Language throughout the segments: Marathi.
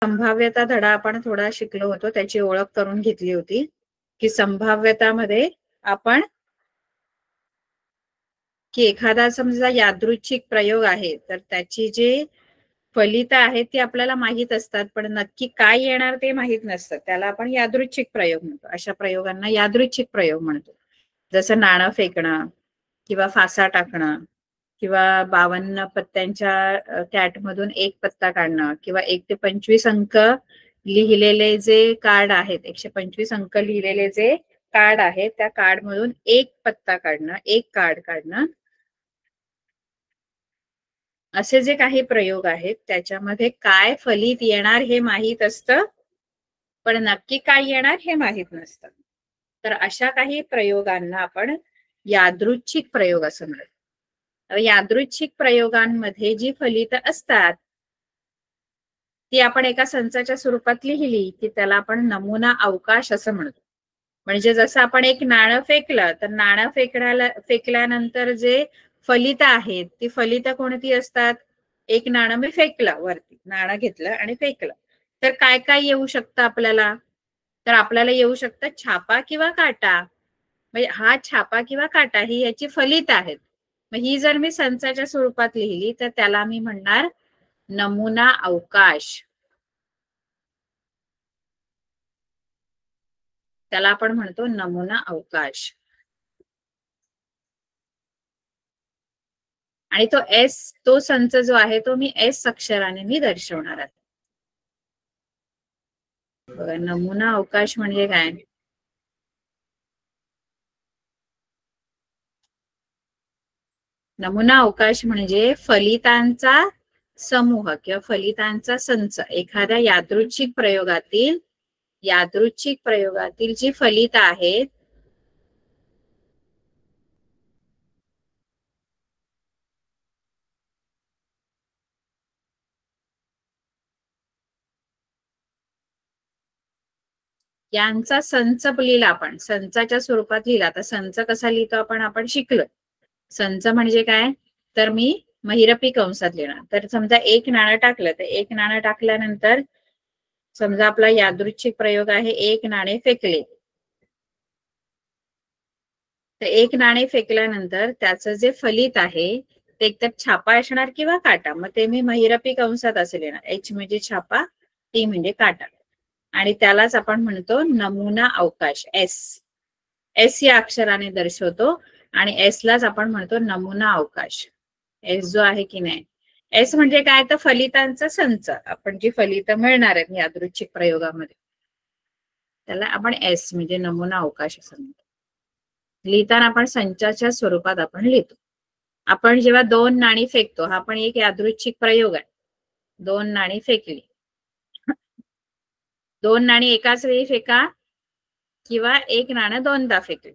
संभाव्यता धडा आपण थोडा शिकलो होतो, त्याची ओळख करून घेतली होती की संभाव्यतामध्ये आपण की एखादा समजा यादृच्छिक प्रयोग आहे तर त्याची जे फलित आहेत ती आपल्याला माहित असतात, पण नक्की काय येणार ते माहित नसतं, त्याला आपण यादृच्छिक प्रयोग म्हणतो. अशा प्रयोगांना यादृच्छिक प्रयोग म्हणतो. जसं नाणं फेकणं किंवा फासा टाकणं किंवा 52 पत्त्यांच्या कॅट मधून एक पत्ता काढणं किंवा 1 ते 25 अंक लिहिलेले जे कार्ड आहेत, 125 अंक लिहिलेले जे कार्ड आहेत त्या कार्ड मधून एक पत्ता काढणं, एक कार्ड काढणं, असे जे काही प्रयोग आहेत त्याच्यामध्ये काय फलित येणार हे माहित असतं, पण नक्की काय येणार हे माहित नसतं. तर अशा काही प्रयोगांना आपण यादृच्छिक प्रयोग असं म्हणतो. यादृच्छिक प्रयोगांमध्ये जी फलित असतात ती आपण एका संचाच्या स्वरूपात लिहिली की त्याला आपण नमुना अवकाश असं म्हणतो. म्हणजे जसं आपण एक नाणं फेकलं तर नाणं फेकल्यानंतर जे फलित आहेत ती फलित कोणती असतात? एक नाणं मी फेकलं, वरती नाणं घेतलं आणि फेकलं, तर काय काय येऊ शकतं आपल्याला? तर आपल्याला येऊ शकतं छापा किंवा काटा. म्हणजे हा छापा किंवा काटा ही याची फलित आहेत. मग ही जर मी संचाच्या स्वरूपात लिहिली तर त्याला मी म्हणणार नमुना अवकाश. त्याला आपण म्हणतो नमुना अवकाश. आणि तो एस, तो संच जो आहे तो मी एस अक्षराने मी दर्शवणार आहे. बघा, नमुना अवकाश म्हणजे काय? नमुना अवकाश म्हणजे फलितांचा समूह किंवा फलितांचा संच एखाद्या यादृच्छिक प्रयोगातील जी फलित आहेत यांचा संच लिहिला आपण, संचाच्या स्वरूपात लिहिला. आता संच कसा लिहितो आपण शिकलो. संच म्हणजे काय? तर मी महिरपी कंसात लिहिणार. तर समजा एक नाणं टाकलं तर एक नाणं टाकल्यानंतर समजा आपला यादृच्छिक प्रयोग आहे एक नाणे फेकले, तर एक नाणे फेकल्यानंतर त्याचं जे फलित आहे ते एकतर छापा असणार किंवा काटा. मग ते मी महिरपी कंसात असे लिहिणार. एच म्हणजे छापा, टी म्हणजे काटा, आणि त्यालाच आपण म्हणतो नमुना अवकाश. एस, एस या अक्षराने दर्शवतो आणि एस लाच आपण म्हणतो नमुना अवकाश. एस जो आहे की नाही, एस म्हणजे काय? तर फलितांचा संच, आपण जी फलित मिळणार आहेत यादृच्छिक प्रयोगामध्ये त्याला आपण एस म्हणजे नमुना अवकाश असं म्हणतो. लिहिताना आपण संचाच्या स्वरूपात आपण लिहितो. आपण जेव्हा 2 नाणी फेकतो, हा पण एक यादृच्छिक प्रयोग आहे. 2 नाणी फेकली, 2 नाणी एकाच वेळी फेका किंवा एक नाणं दोनदा फेकले,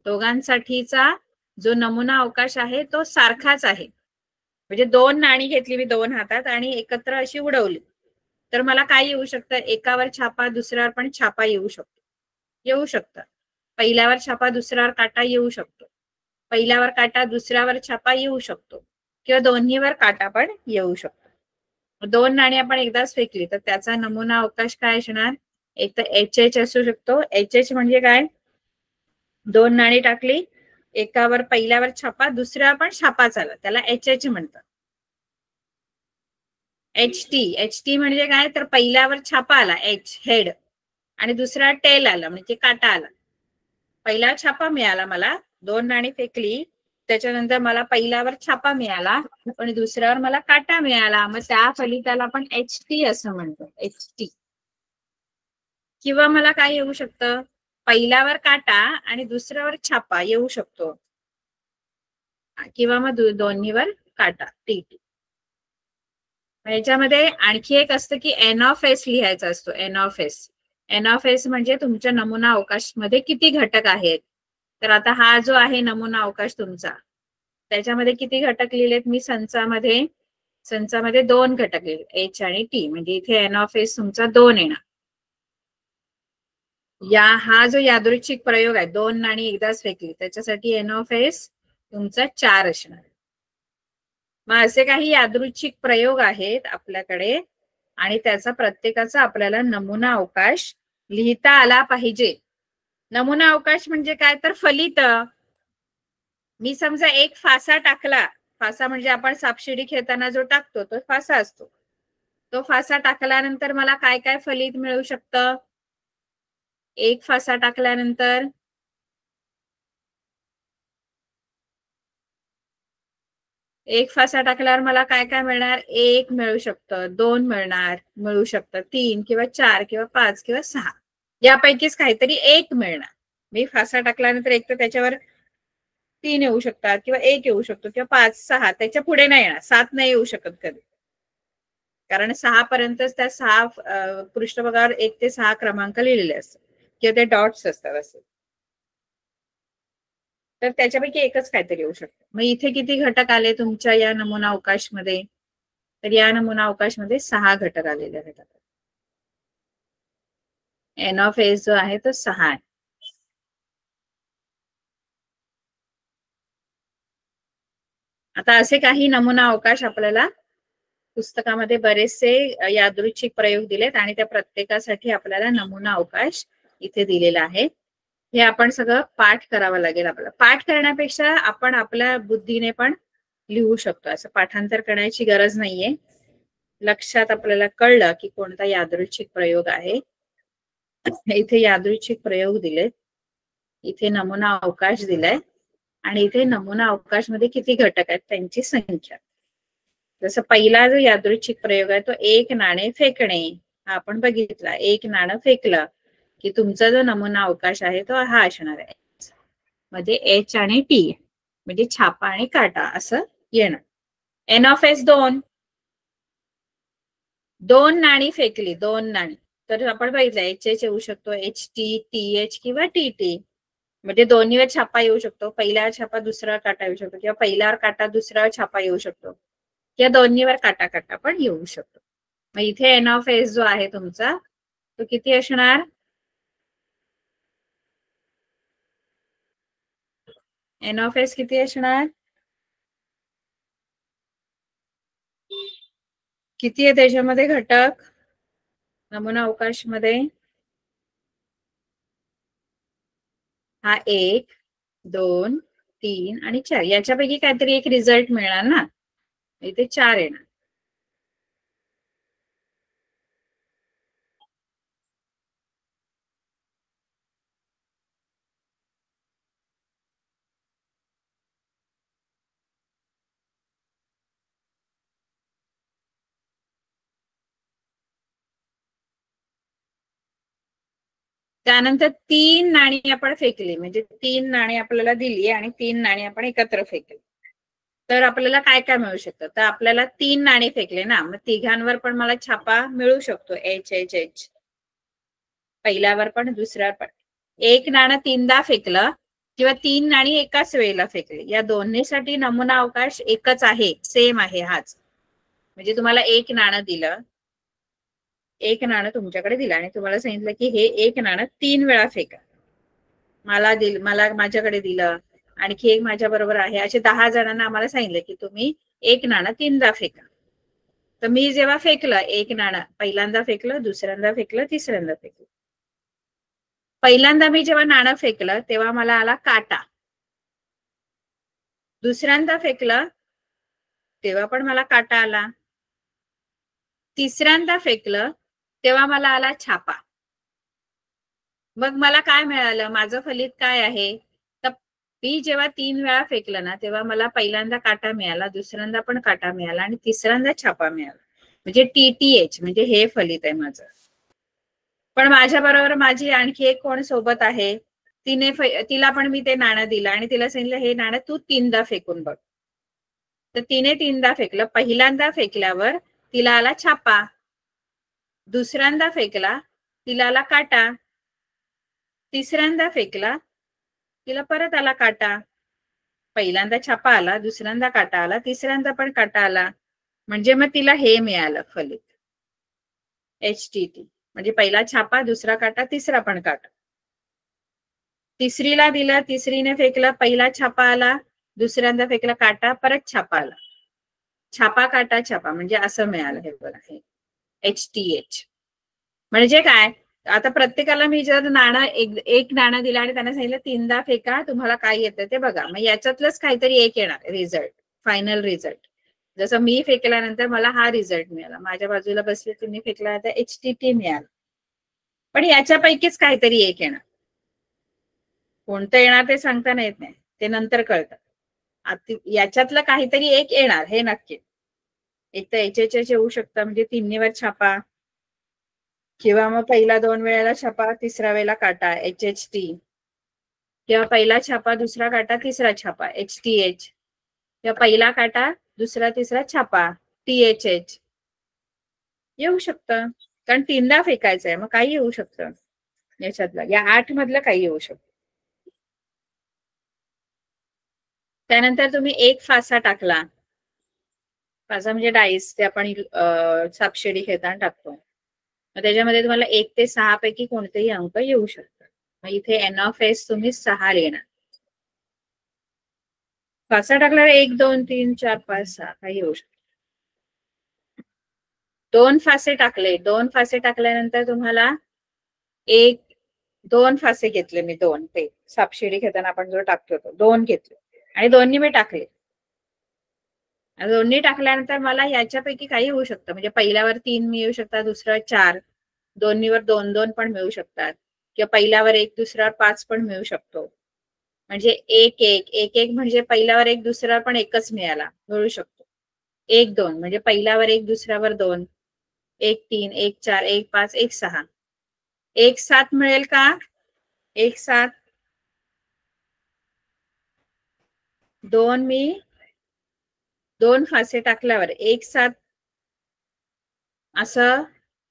दोघांसाठीचा जो नमुना अवकाश आहे तो सारखाच आहे. म्हणजे 2 नाणी घेतली मी 2 हातात आणि एकत्र अशी उडवली, तर मला काय येऊ शकतं? एकावर छापा, दुसऱ्यावर पण छापा येऊ शकतं. पहिल्यावर छापा, दुसऱ्यावर काटा येऊ शकतो. पहिल्यावर काटा, दुसऱ्यावर छापा येऊ शकतो किंवा दोन्हीवर काटा पण येऊ शकतो. 2 नाणी आपण एकदाच फेकली तर त्याचा नमुना अवकाश काय असणार? एक तर एच एच असू शकतो. एच एच म्हणजे काय? 2 नाणी टाकली, एकावर पहिल्यावर छापा, दुसऱ्यावर पण छापाच आला, त्याला एच एच म्हणतात. एच टी म्हणजे काय? तर पहिल्यावर छापा आला एच, हेड, आणि दुसरा टेल आला म्हणजे काटा आला. पहिला छापा मिळाला मला, 2 नाणी फेकली त्याच्यानंतर मला पहिल्यावर छापा मिळाला पण दुसऱ्यावर मला काटा मिळाला, मग त्या फलिताला आपण एच टी असं म्हणतो. H T. किंवा मला काय येऊ शकतं? पहिल्यावर काटा आणि दुसऱ्यावर छापा येऊ शकतो, किंवा मग दोन्हीवर काटा, टी टी. याच्यामध्ये आणखी एक असतं की एन ऑफ एस लिहायचा असतो. N of S, N of S म्हणजे तुमच्या नमुना अवकाश मध्ये किती घटक आहेत. तर आता हा जो आहे नमुना अवकाश तुमचा, त्याच्यामध्ये किती घटक लिहिलेत मी? संचामध्ये 2 घटक लिहिले, एच आणि टी, म्हणजे इथे एन ऑफ एस तुमचा 2 येणार. हा जो यादृच्छिक प्रयोग आहे, 2 नाणी एकदाच फेकली, त्याच्यासाठी एन ऑफ एस तुमचा 4 असणार. मग असे काही यादृच्छिक प्रयोग आहेत आपल्याकडे आणि त्याचा प्रत्येकाचा आपल्याला नमुना अवकाश लिहिता आला पाहिजे. नमुना अवकाश म्हणजे काय तर फलित. मी समजा एक फासा टाकला, फासा म्हणजे आपण सापशिडी खेळताना जो टाकतो तो फासा असतो. तो फासा टाकल्यानंतर मला काय काय फलित मिळू शकतं? एक फासा टाकल्यानंतर एक फासा टाकल्यावर मला काय काय मिळणार? एक मिळू शकतं, दोन मिळू शकतं, तीन किंवा चार किंवा पाच किंवा सहा, यापैकीच काहीतरी एक मिळणार. मी फासा टाकल्यानंतर एक तर त्याच्यावर तीन येऊ शकतात किंवा एक येऊ शकतो किंवा पाच सहा, त्याच्या पुढे नाही येणार, सात नाही येऊ शकत कधी, कारण सहा पर्यंतच त्या सहा पृष्ठभागावर 1 ते 6 क्रमांक लिहिलेले असतात किंवा ते डॉट्स असतात असे. तर त्याच्यापैकी एकच काहीतरी येऊ शकतं. मग इथे किती घटक आले तुमच्या या नमुना अवकाशमध्ये? तर या नमुना अवकाशमध्ये 6 घटक आलेले आहेत. एन ऑफ एस जो आहे तो 6 आहे. आता असे काही नमुना अवकाश आपल्याला पुस्तकामध्ये बरेचसे यादृच्छिक प्रयोग दिलेत आणि त्या प्रत्येकासाठी आपल्याला नमुना अवकाश इथे दिलेला आहे. हे आपण सगळं पाठ करावं लागेल. आपल्याला पाठ करण्यापेक्षा आपण आपल्या बुद्धीने पण लिहू शकतो. असं पाठांतर करण्याची गरज नाहीये. लक्षात आपल्याला कळलं की कोणता यादृच्छिक प्रयोग आहे. इथे यादृच्छिक प्रयोग दिलेत, इथे नमुना अवकाश दिलाय आणि इथे नमुना अवकाश मध्ये किती घटक आहेत त्यांची संख्या. जसं पहिला जो यादृच्छिक प्रयोग आहे तो एक नाणे फेकणे, हा आपण बघितला. एक नाणं फेकलं की तुमचा जो नमुना अवकाश आहे तो हा असणार आहे, मध्ये एच आणि टी म्हणजे छापा आणि काटा असं येणार. एन ऑफ एस 2, दोन नाणी फेकली, दोन नाणी, तर आपण बघितलं एच एच येऊ शकतो, एच टी, टी एच किंवा टी टी, म्हणजे दोन्हीवर छापा येऊ शकतो. पहिल्यावर छापा दुसरा काटा येऊ शकतो किंवा पहिल्यावर काटा दुसऱ्यावर छापा येऊ शकतो किंवा दोन्हीवर काटा काटा पण येऊ शकतो. मग इथे एन ऑफ एस जो आहे तुमचा तो किती असणार? एन ऑफ एस किती असणार? किती आहे त्याच्यामध्ये घटक नमुना अवकाश मध्ये? हा 1, 2, 3 आणि 4, याच्यापैकी काहीतरी एक रिझल्ट मिळणार ना, इथे 4 येणार. त्यानंतर 3 नाणी आपण फेकली, म्हणजे 3 नाणी आपल्याला दिली आणि 3 नाणी आपण एकत्र फेकली, तर आपल्याला काय काय मिळू शकतं? तर आपल्याला 3 नाणी फेकले ना, मग तिघांवर पण मला छापा मिळू शकतो, एच एच एच, पहिल्यावर पण दुसऱ्यावर पण. एक नाणं 3दा फेकलं किंवा 3 नाणी एकाच वेळेला फेकली, या दोन्हीसाठी नमुना अवकाश एकच आहे, सेम आहे हाच. म्हणजे तुम्हाला एक नाणं दिलं, एक नाणं तुमच्याकडे दिलं आणि तुम्हाला सांगितलं की हे एक नाणं 3 वेळा फेका. मला माझ्याकडे दिलं, आणखी एक माझ्या बरोबर आहे, असे 10 जणांना आम्हाला सांगितलं की तुम्ही एक नाणं 3दा फेका. तर मी जेव्हा फेकलं एक नाणं, पहिल्यांदा फेकलं, दुसऱ्यांदा फेकलं, तिसऱ्यांदा फेकलं. पहिल्यांदा मी जेव्हा नाणं फेकलं तेव्हा मला आला काटा. दुसऱ्यांदा फेकलं तेव्हा पण मला काटा आला. तिसऱ्यांदा फेकलं तेव्हा मला आला छापा. मग मला काय मिळालं? माझं फलित काय आहे? तर मी जेव्हा 3 वेळा फेकलं ना तेव्हा मला पहिल्यांदा काटा मिळाला, दुसऱ्यांदा पण काटा मिळाला आणि तिसऱ्यांदा छापा मिळाला, म्हणजे टीटीएच, म्हणजे हे फलित आहे माझं. पण माझ्या बरोबर माझी आणखी एक कोण सोबत आहे, तिला पण मी ते नाणं दिलं आणि तिला सांगितलं हे नाणं तू 3दा फेकून बघ. तर तिने 3दा फेकलं. पहिल्यांदा फेकल्यावर तिला आला छापा, दुसऱ्यांदा फेकला तिला आला काटा, तिसऱ्यांदा फेकला तिला परत आला काटा. पहिल्यांदा छापा आला, दुसऱ्यांदा काटा आला, तिसऱ्यांदा पण काटा आला, म्हणजे मग तिला हे मिळालं फलित HTT, म्हणजे पहिला छापा, दुसरा काटा, तिसरा पण काटा. तिसरीला दिलं, तिसरीने फेकलं, पहिला छापा आला, दुसऱ्यांदा फेकला काटा, परत छापा आला. छापा काटा छापा म्हणजे असं मिळालं हे बघा, हे HTH म्हणजे काय. आता प्रत्येकाला मी जर नाणं एक नाणं दिलं आणि त्यांना सांगितलं 3दा फेका, तुम्हाला काय येतं ते बघा, मग याच्यातलंच काहीतरी एक येणार रिझल्ट, फायनल रिझल्ट. जसं मी फेकल्यानंतर मला हा रिझल्ट मिळाला, माझ्या बाजूला बसले तुम्ही फेकल्यानंतर HTT मिळालं, पण याच्यापैकीच काहीतरी एक येणार. कोणतं येणार ते सांगता येत नाही, ते नंतर कळतं. याच्यातलं काहीतरी एक येणार हे नक्की. एक तर HHH येऊ शकतं म्हणजे तिन्हीवर छापा, किंवा मग पहिला 2 वेळेला छापा तिसऱ्या वेळेला काटा HHT, किंवा पहिला छापा दुसरा काटा तिसरा छापा HTH, किंवा पहिला काटा दुसरा तिसरा छापा THH येऊ शकतं. कारण 3दा फेकायचंय, मग काही येऊ शकतं याच्यातलं, या 8 मधलं काही येऊ शकतं. त्यानंतर तुम्ही एक फासा टाकला, फासा म्हणजे डाईस, ते आपण सापशिडी खेळताना टाकतो. मग त्याच्यामध्ये तुम्हाला 1 ते 6 पैकी कोणतेही अंक येऊ शकतात. मग इथे N(S) तुम्ही 6 लिहिणार. फासा टाकल्यावर 1 2 3 4 5 6 काही येऊ शकतं. 2 फासे टाकले, 2 फासे टाकल्यानंतर तुम्हाला 1 2 फासे घेतले मी, 2 ते सापशिडी खेळताना आपण जो टाकतो तो 2 घेतले आणि दोन्ही मी टाकले. दोन्ही टाकल्यानंतर मला याच्यापैकी काही होऊ शकतं, म्हणजे पहिल्यावर 3 मिळू शकतात, दुसऱ्यावर 4, दोन्हीवर 2 2 पण मिळू शकतात, किंवा पहिल्यावर 1 दुसऱ्यावर 5 पण मिळू शकतो. म्हणजे 1 1 1 1 म्हणजे पहिल्यावर 1 दुसऱ्यावर पण एकच मिळू शकतो. 1 2 म्हणजे पहिल्यावर 1 दुसऱ्यावर 2, 1 3 1 4 1 5 1 6, 1 7 मिळेल का? 1 7 2 मी 2 फासे टाकल्यावर 1 7 असं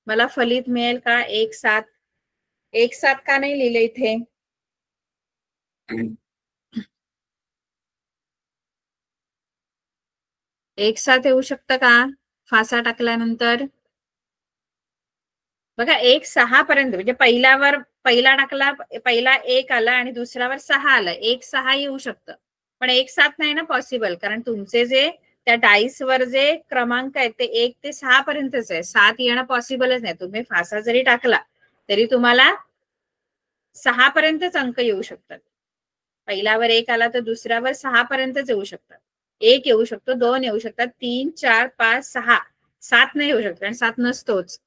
मला फलित मिळेल का? 1 7 1 7 का नाही लिहिले इथे? 1 7 येऊ शकतं का फासा टाकल्यानंतर? बघा 1 6 पर्यंत, म्हणजे पहिला टाकला, पहिला 1 आला आणि दुसऱ्यावर 6 आलं, 1 6 येऊ शकतं, पण 1 7 नाही ना पॉसिबल, कारण तुमचे जे त्या डाईस वर जे क्रमांक आहेत ते 1 ते 6 पर्यंतच आहे, 7 येणं पॉसिबलच नाही. तुम्ही फासा जरी टाकला तरी तुम्हाला 6 पर्यंतच अंक येऊ शकतात. पहिल्यावर 1 आला तर दुसऱ्यावर 6 पर्यंतच येऊ शकतात. 1 येऊ शकतो, 2 येऊ शकतात, 3 4 5 6 7 नाही येऊ शकत, कारण 7 नसतोच.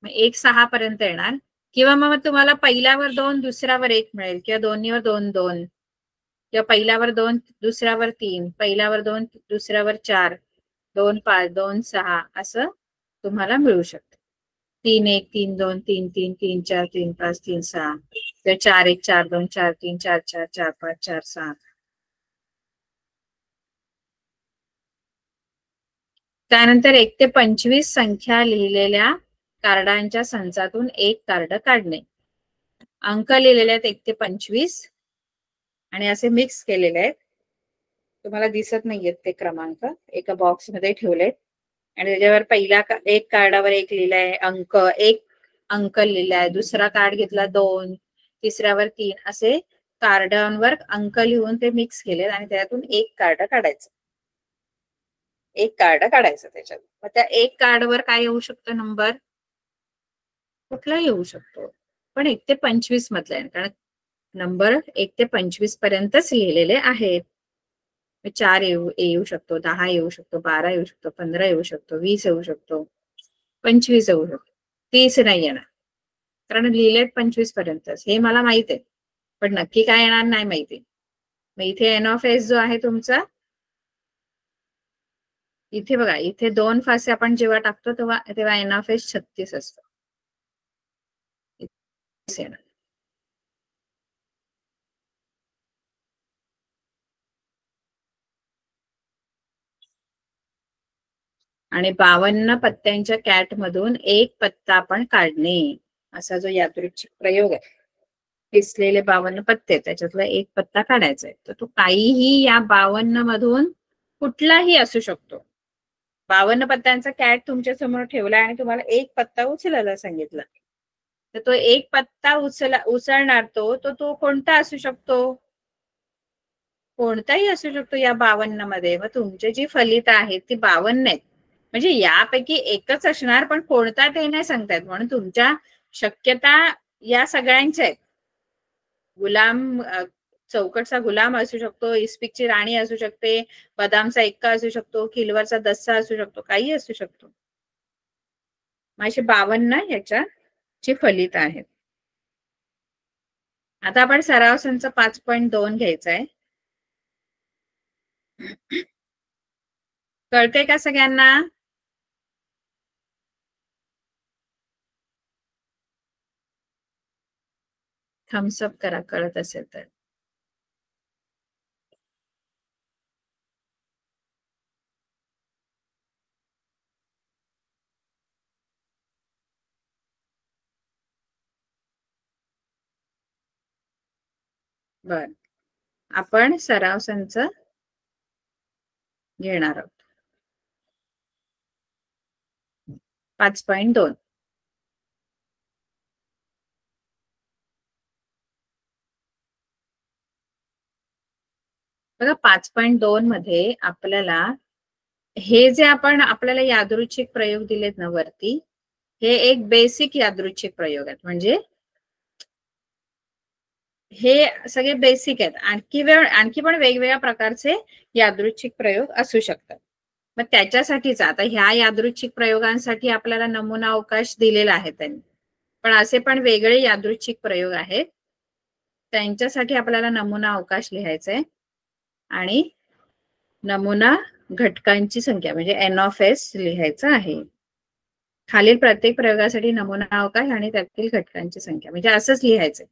मग 1 6 पर्यंत येणार, किंवा मग तुम्हाला पहिल्यावर 2 दुसऱ्यावर 1 मिळेल, किंवा दोन्हीवर 2 2, किंवा पहिल्यावर 2 दुसऱ्यावर 3, पहिल्यावर 2 दुसऱ्यावर 4, 2 5 2 6 असं तुम्हाला मिळू शकतं. 3 1 3 2 3 3 3 4 3 5 3 6, किंवा 4 1 4 2 4 3 4 4 4 5 4 6. त्यानंतर 1 ते 25 संख्या लिहिलेल्या कार्डांच्या संचातून एक कार्ड काढणे. अंक लिहिलेले आहेत 1 ते 25 आणि असे मिक्स केलेले आहेत. तुम्हाला दिसत नाहीयेत ते क्रमांक, एका बॉक्स मध्ये ठेवलेत आणि त्याच्यावर पहिल्या एक कार्डावर 1 लिहिलाय अंक, 1 अंक लिहिलाय, दुसरा कार्ड घेतला 2, तिसऱ्यावर 3, असे कार्डांवर अंक लिहून ते मिक्स केले आणि त्यातून एक कार्ड काढायचं. एक कार्ड काढायचं त्याच्यात. मग त्या एक कार्डवर काय येऊ शकतो नंबर? कुठला येऊ शकतो, पण 1 ते 25 मधला आहे, कारण नंबर 1 ते 25 पर्यंतच लिहिलेले आहेत. 4 येऊ शकतो, 10 येऊ शकतो, 12 येऊ शकतो, 15 येऊ शकतो, 20 येऊ शकतो, 25 येऊ शकतो, 30 नाही येणार, कारण लिहिलेत 25 पर्यंतच, हे मला माहित आहे, पण नक्की काय येणार नाही माहिती. मग इथे N(S) जो आहे तुमचा, इथे बघा, इथे 2 फासे आपण जेव्हा टाकतो तेव्हा N(S) 36 असतो. आणि 52 पत्त्यांच्या कॅट मधून एक पत्ता आपण काढणे, असा जो यादृच्छिक प्रयोग आहे. दिसलेले 52 पत्ते, त्याच्यातला एक पत्ता काढायचा आहे. तर तो काहीही या 52 मधून कुठलाही असू शकतो. 52 पत्त्यांचा कॅट तुमच्या समोर ठेवला आणि तुम्हाला एक पत्ता उचलायला सांगितलं, तर तो एक पत्ता उचलणार तो कोणता असू शकतो? कोणताही असू शकतो या 52 मध्ये. मग तुमची जी फलित आहेत ती 52 आहेत, म्हणजे यापैकी एकच असणार, पण कोणता ते नाही सांगतायत. म्हणून तुमच्या शक्यता या सगळ्यांच्या आहेत. गुलाम, चौकटचा गुलाम असू शकतो, इस्पिकची राणी असू शकते, बदामचा एक्का असू शकतो, किलवरचा दस्सा असू शकतो, काही असू शकतो. अशी 52 याच्याची फलित आहेत. आता आपण सराव संच 5.2 घ्यायचा आहे. कळते का सगळ्यांना? थम्सअप करा कळत असेल तर. बर, आपण सराव संच घेणार आहोत. 5.2. बघा 5.2 मध्ये आपल्याला हे जे आपल्याला यादृच्छिक प्रयोग दिलेत ना वरती, हे एक बेसिक यादृच्छिक प्रयोग आहेत. म्हणजे हे सगळे बेसिक आहेत. आणखी पण वेगवेगळ्या प्रकारचे यादृच्छिक प्रयोग असू शकतात. मग त्याच्यासाठीच आता ह्या यादृच्छिक प्रयोगांसाठी आपल्याला नमुना अवकाश दिलेला आहे त्यांनी, पण असे पण वेगळे यादृच्छिक प्रयोग आहेत, त्यांच्यासाठी आपल्याला नमुना अवकाश लिहायचा आहे. आणि नमुना घटकांची संख्या म्हणजे n(s) लिहायचं आहे. खालील प्रत्येक प्रयोगासाठी नमुना अवकाश आणि त्यातील घटकांची संख्या, म्हणजे असंच लिहायचंय.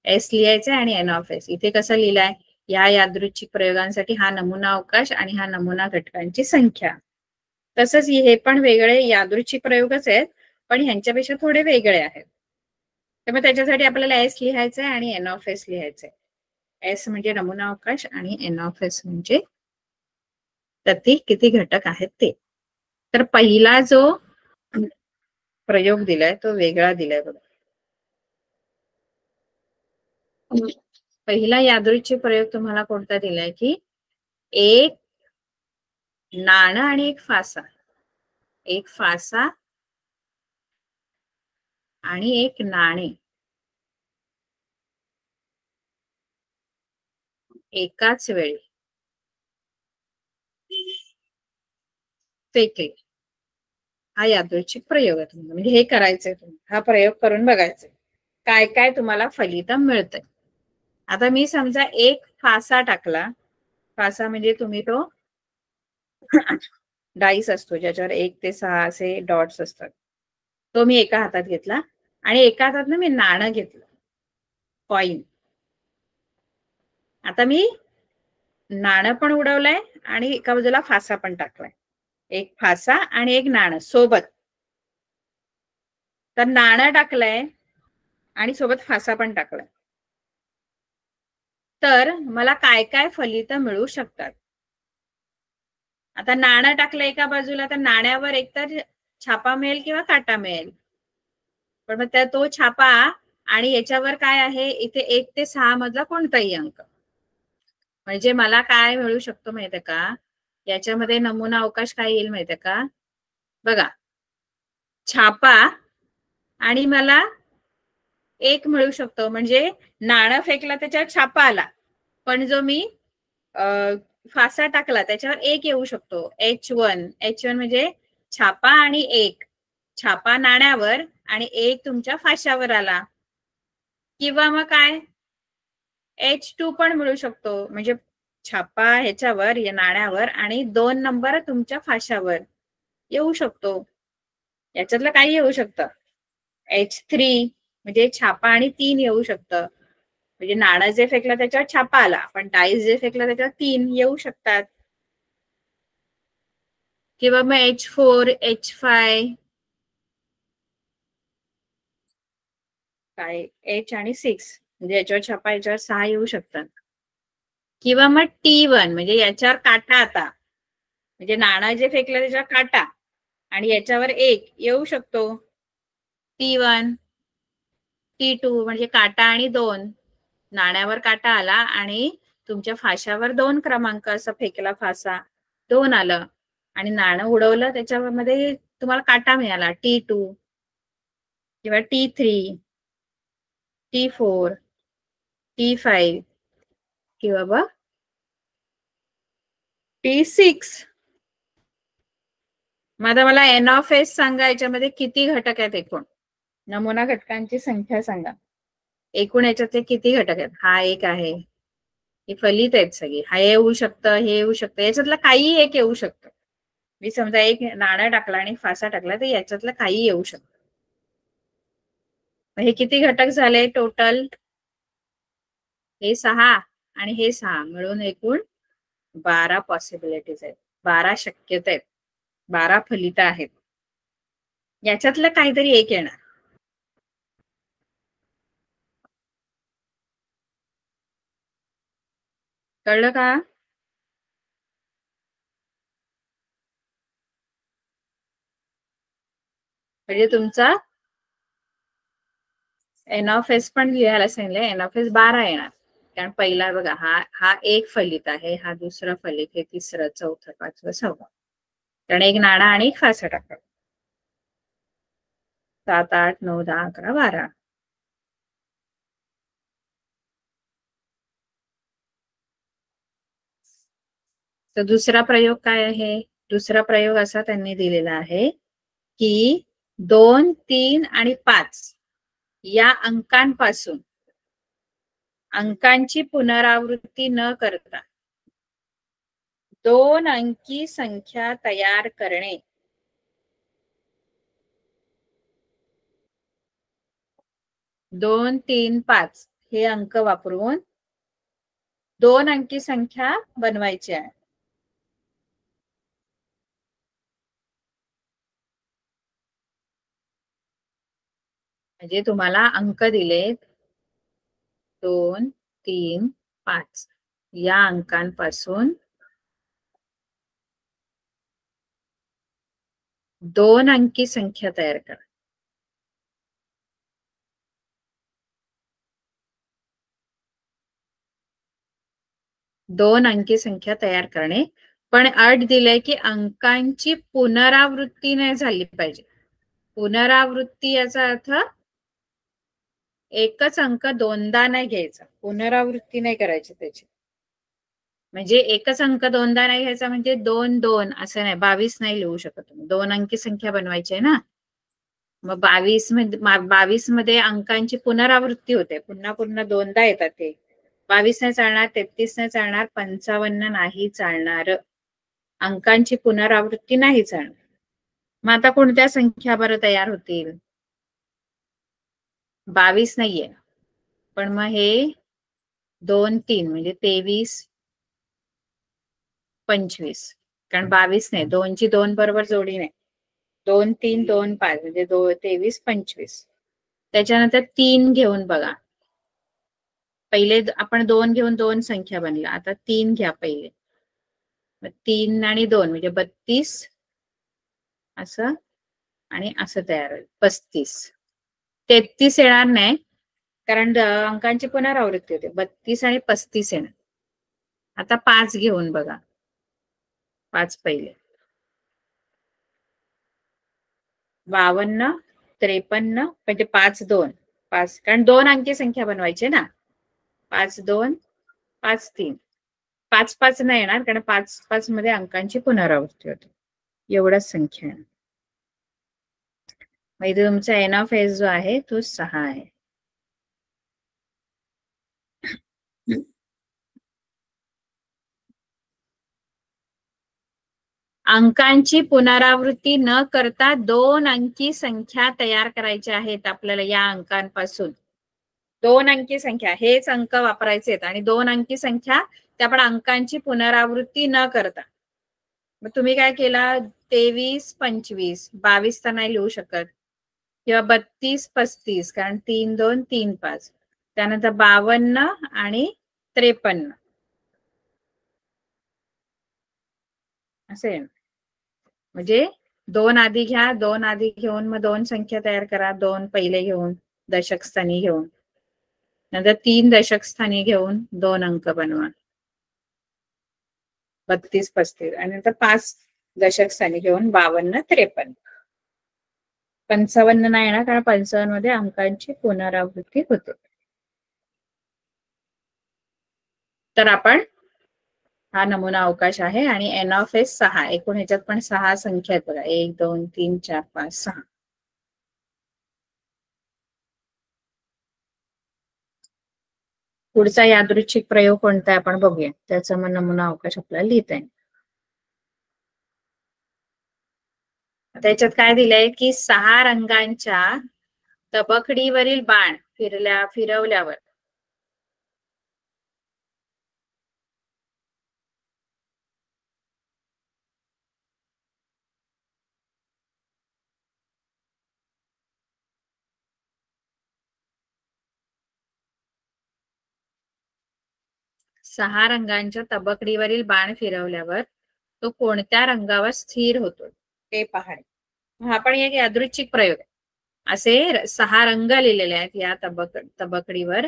एस लिहायचंय आणि n(s). इथे कसं लिहिलाय, या यादृच्छिक प्रयोगांसाठी हा नमुना अवकाश आणि हा नमुना घटकांची संख्या. तसंच हे पण वेगळे यादृच्छिक प्रयोगच आहेत, पण ह्यांच्यापेक्षा थोडे वेगळे आहेत. त्यामुळे त्याच्यासाठी आपल्याला एस लिहायचंय आणि n(s) लिहायचंय. एस म्हणजे नमुना अवकाश आणि n(s) म्हणजे त्यातील किती घटक आहेत ते. तर पहिला जो प्रयोग दिलाय तो वेगळा दिलाय बघा. पहिला यादृच्छिक प्रयोग तुम्हाला कोणता दिलाय की एक नाणं आणि एक फासा, एक फासा आणि एक नाणे एकाच वेळी फेकले. हा यादृच्छिक प्रयोग आहे. म्हणजे हे करायचंय तुम्ही, हा प्रयोग करून बघायचा काय काय तुम्हाला फलित मिळतंय. आता मी समजा एक फासा टाकला. फासा म्हणजे तुम्ही तो डाईस असतो ज्याच्यावर 1 ते 6 असे डॉट्स असतात, तो मी एका हातात घेतला आणि एका हातात मी नाणं घेतलं, कॉइन. आता मी नाणं पण उडवलंय आणि एका बाजूला फासा पण टाकलाय. एक फासा आणि एक नाणं सोबत. तर नाणं टाकलंय आणि सोबत फासा पण टाकलाय. तर मला काय काय फलित मिळू शकतात. आता नाणं टाकलं एका बाजूला, तर नाण्यावर एकतर छापा मिळेल किंवा काटा मिळेल. पण मग त्या तो छापा आणि याच्यावर काय आहे, इथे 1 ते 6 मधला कोणताही अंक. म्हणजे मला काय मिळू शकतो माहितीये का, याच्यामध्ये नमुना अवकाश काय येईल माहितीये का, बघा छापा आणि मला 1 मिळू शकतो. म्हणजे नाणं फेकला त्याच्यावर छापा आला, पण जो मी फासा टाकला त्याच्यावर 1 येऊ शकतो. H1 म्हणजे छापा आणि 1, छापा नाण्यावर आणि 1 तुमच्या फाशावर आला. किंवा मग काय H2 पण मिळू शकतो. म्हणजे छापा ह्याच्यावर या नाण्यावर आणि 2 नंबर तुमच्या फाशावर येऊ शकतो. याच्यातलं काही येऊ शकतं. H3 म्हणजे छापा आणि 3 येऊ शकतं. म्हणजे नाणं जे फेकलं त्याच्यावर छापा आला, पण डाईस जे फेकलं त्याच्यावर 3 येऊ शकतात. किंवा मग H4, H5 काय H आणि 6 म्हणजे याच्यावर छापा याच्यावर 6 येऊ शकतात. किंवा मग T1 म्हणजे याच्यावर काटा, आता म्हणजे नाणं जे फेकलं त्याच्यावर काटा आणि याच्यावर 1 येऊ शकतो. T1, T2 म्हणजे काटा आणि 2, नाण्यावर काटा आला आणि तुमच्या फाशावर 2 क्रमांक असं फेकला फासा, 2 आलं आणि नाणं उडवलं, त्याच्यामध्ये तुम्हाला काटा मिळाला T2 किंवा T3, T4, T5 किंवा T6. मग आता मला N ऑफ S सांगा, याच्यामध्ये किती घटक आहेत एकूण? नमुना घटकांची संख्या सांगा. एकूण याच्यातले किती घटक आहेत? हा एक आहे, ही फलित आहेत सगळी. हा येऊ शकतं, हे येऊ शकतं, याच्यातलं काही एक येऊ शकतं. मी समजा एक नाणं टाकला आणि फासा टाकला, तर याच्यातलं काही येऊ शकतं. हे किती घटक झाले टोटल? हे 6 आणि हे 6 मिळून एकूण 12 पॉसिबिलिटीज आहेत, 12 शक्यता आहेत, 12 फलित आहेत. याच्यातलं काहीतरी एक येणार. कळलं का? म्हणजे तुमचा N ऑफ S पण लिहायला सांगितलं. N ऑफ S 12 येणार, कारण पहिला बघा हा एक फलित आहे, हा दुसरा फलित, हे तिसरं, चौथं, पाचवं, सहावं. कारण एक नाणं आणि एक फासा टाकतात. 7, 8, 9, 10, 11, 12. तर दुसरा प्रयोग काय आहे? दुसरा प्रयोग असा त्यांनी दिलेला आहे की 2, 3 आणि 5 या अंकांपासून अंकांची पुनरावृत्ती न करता 2 अंकी संख्या तयार करणे. 2, 3, 5 हे अंक वापरून 2 अंकी संख्या बनवायची आहे. म्हणजे तुम्हाला अंक दिलेत 2, 3, 5 या अंकांपासून 2 अंकी संख्या तयार करा. दोन अंकी संख्या तयार करणे, पण अट दिलंय की अंकांची पुनरावृत्ती नाही झाली पाहिजे. पुनरावृत्ती याचा अर्थ एकच अंक दोनदा नाही घ्यायचा, पुनरावृत्ती नाही करायची त्याची. म्हणजे एकच अंक दोनदा नाही घ्यायचा, म्हणजे 2, 2 असं नाही, 22 नाही लिहू शकत तुम्ही. 2 अंकी संख्या बनवायची आहे ना, मग 22 मध्ये अंकांची पुनरावृत्ती होते, पुन्हा पुन्हा दोनदा येतात ते. 22 नाही चालणार, 33 नाही चालणार, 55 नाही चालणार, अंकांची पुनरावृत्ती नाही चालणार. मग आता कोणत्या संख्या बरं तयार होतील? 22 नाहीये, पण मग हे 2, 3 म्हणजे 23, 25. कारण 22 नाही, 2 ची 2 बरोबर जोडी नाही. 2, 3, 2, 5 म्हणजे 23, 25. त्याच्यानंतर 3 घेऊन बघा. पहिले आपण 2 घेऊन 2 संख्या बनल्या, आता 3 घ्या पहिले. 3 आणि 2 म्हणजे 32 असं आणि असं तयार होईल 35. 33 येणार नाही, कारण अंकांची पुनरावृत्ती होते. 32 आणि 35 येणार. आता 5 घेऊन बघा. 5 पहिले 52, 53 म्हणजे 5, 2 5, कारण 2 अंकी संख्या बनवायची ना. 5, 2 5, 3 5, 5 नाही येणार, कारण 5, 5 मध्ये अंकांची पुनरावृत्ती होते. एवढाच संख्या आहे. मग इथे तुमचा N ऑफ S जो आहे तो 6 आहे. अंकांची पुनरावृत्ती न करता 2 अंकी संख्या तयार करायच्या आहेत आपल्याला. या अंकांपासून 2 अंकी संख्या, हेच अंक वापरायचे आहेत, आणि 2 अंकी संख्या त्या पण अंकांची पुनरावृत्ती न करता. मग तुम्ही काय केलं? 23, 25, 22 तर नाही लिहू शकत, किंवा 32, 35, कारण 3, 2, 3, 5. त्यानंतर 52 आणि 53 असे. म्हणजे 2 आधी घ्या, 2 आधी घेऊन मग 2 संख्या तयार करा. 2 पहिले घेऊन दशक स्थानी घेऊन, नंतर 3 दशक स्थानी घेऊन 2 अंक बनवा. 32, 35 आणि नंतर 5 दशक स्थानी घेऊन 52, 53. 55 नाही येणार कारण 55 मध्ये अंकांची पुनरावृत्ती होते. तर आपण हा नमुना अवकाश आहे आणि एन ऑफ एस 6. एकूण ह्याच्यात पण 6 संख्या आहेत बघा. 1, 2, 3, 4, 5, 6. पुढचा यादृच्छिक प्रयोग कोणता आहे आपण बघूया. त्याचा मग नमुना अवकाश आपल्याला लिहिता येईल. त्याच्यात काय दिलंय की 6 रंगांच्या तबकडीवरील बाण फिरवल्यावर सहा रंगांच्या तबकडीवरील बाण फिरवल्यावर तो कोणत्या रंगावर स्थिर होतो ते पाहणे. हा पण एक यादृच्छिक प्रयोग आहे. असे 6 रंग लिहिलेले आहेत या तबकडीवर.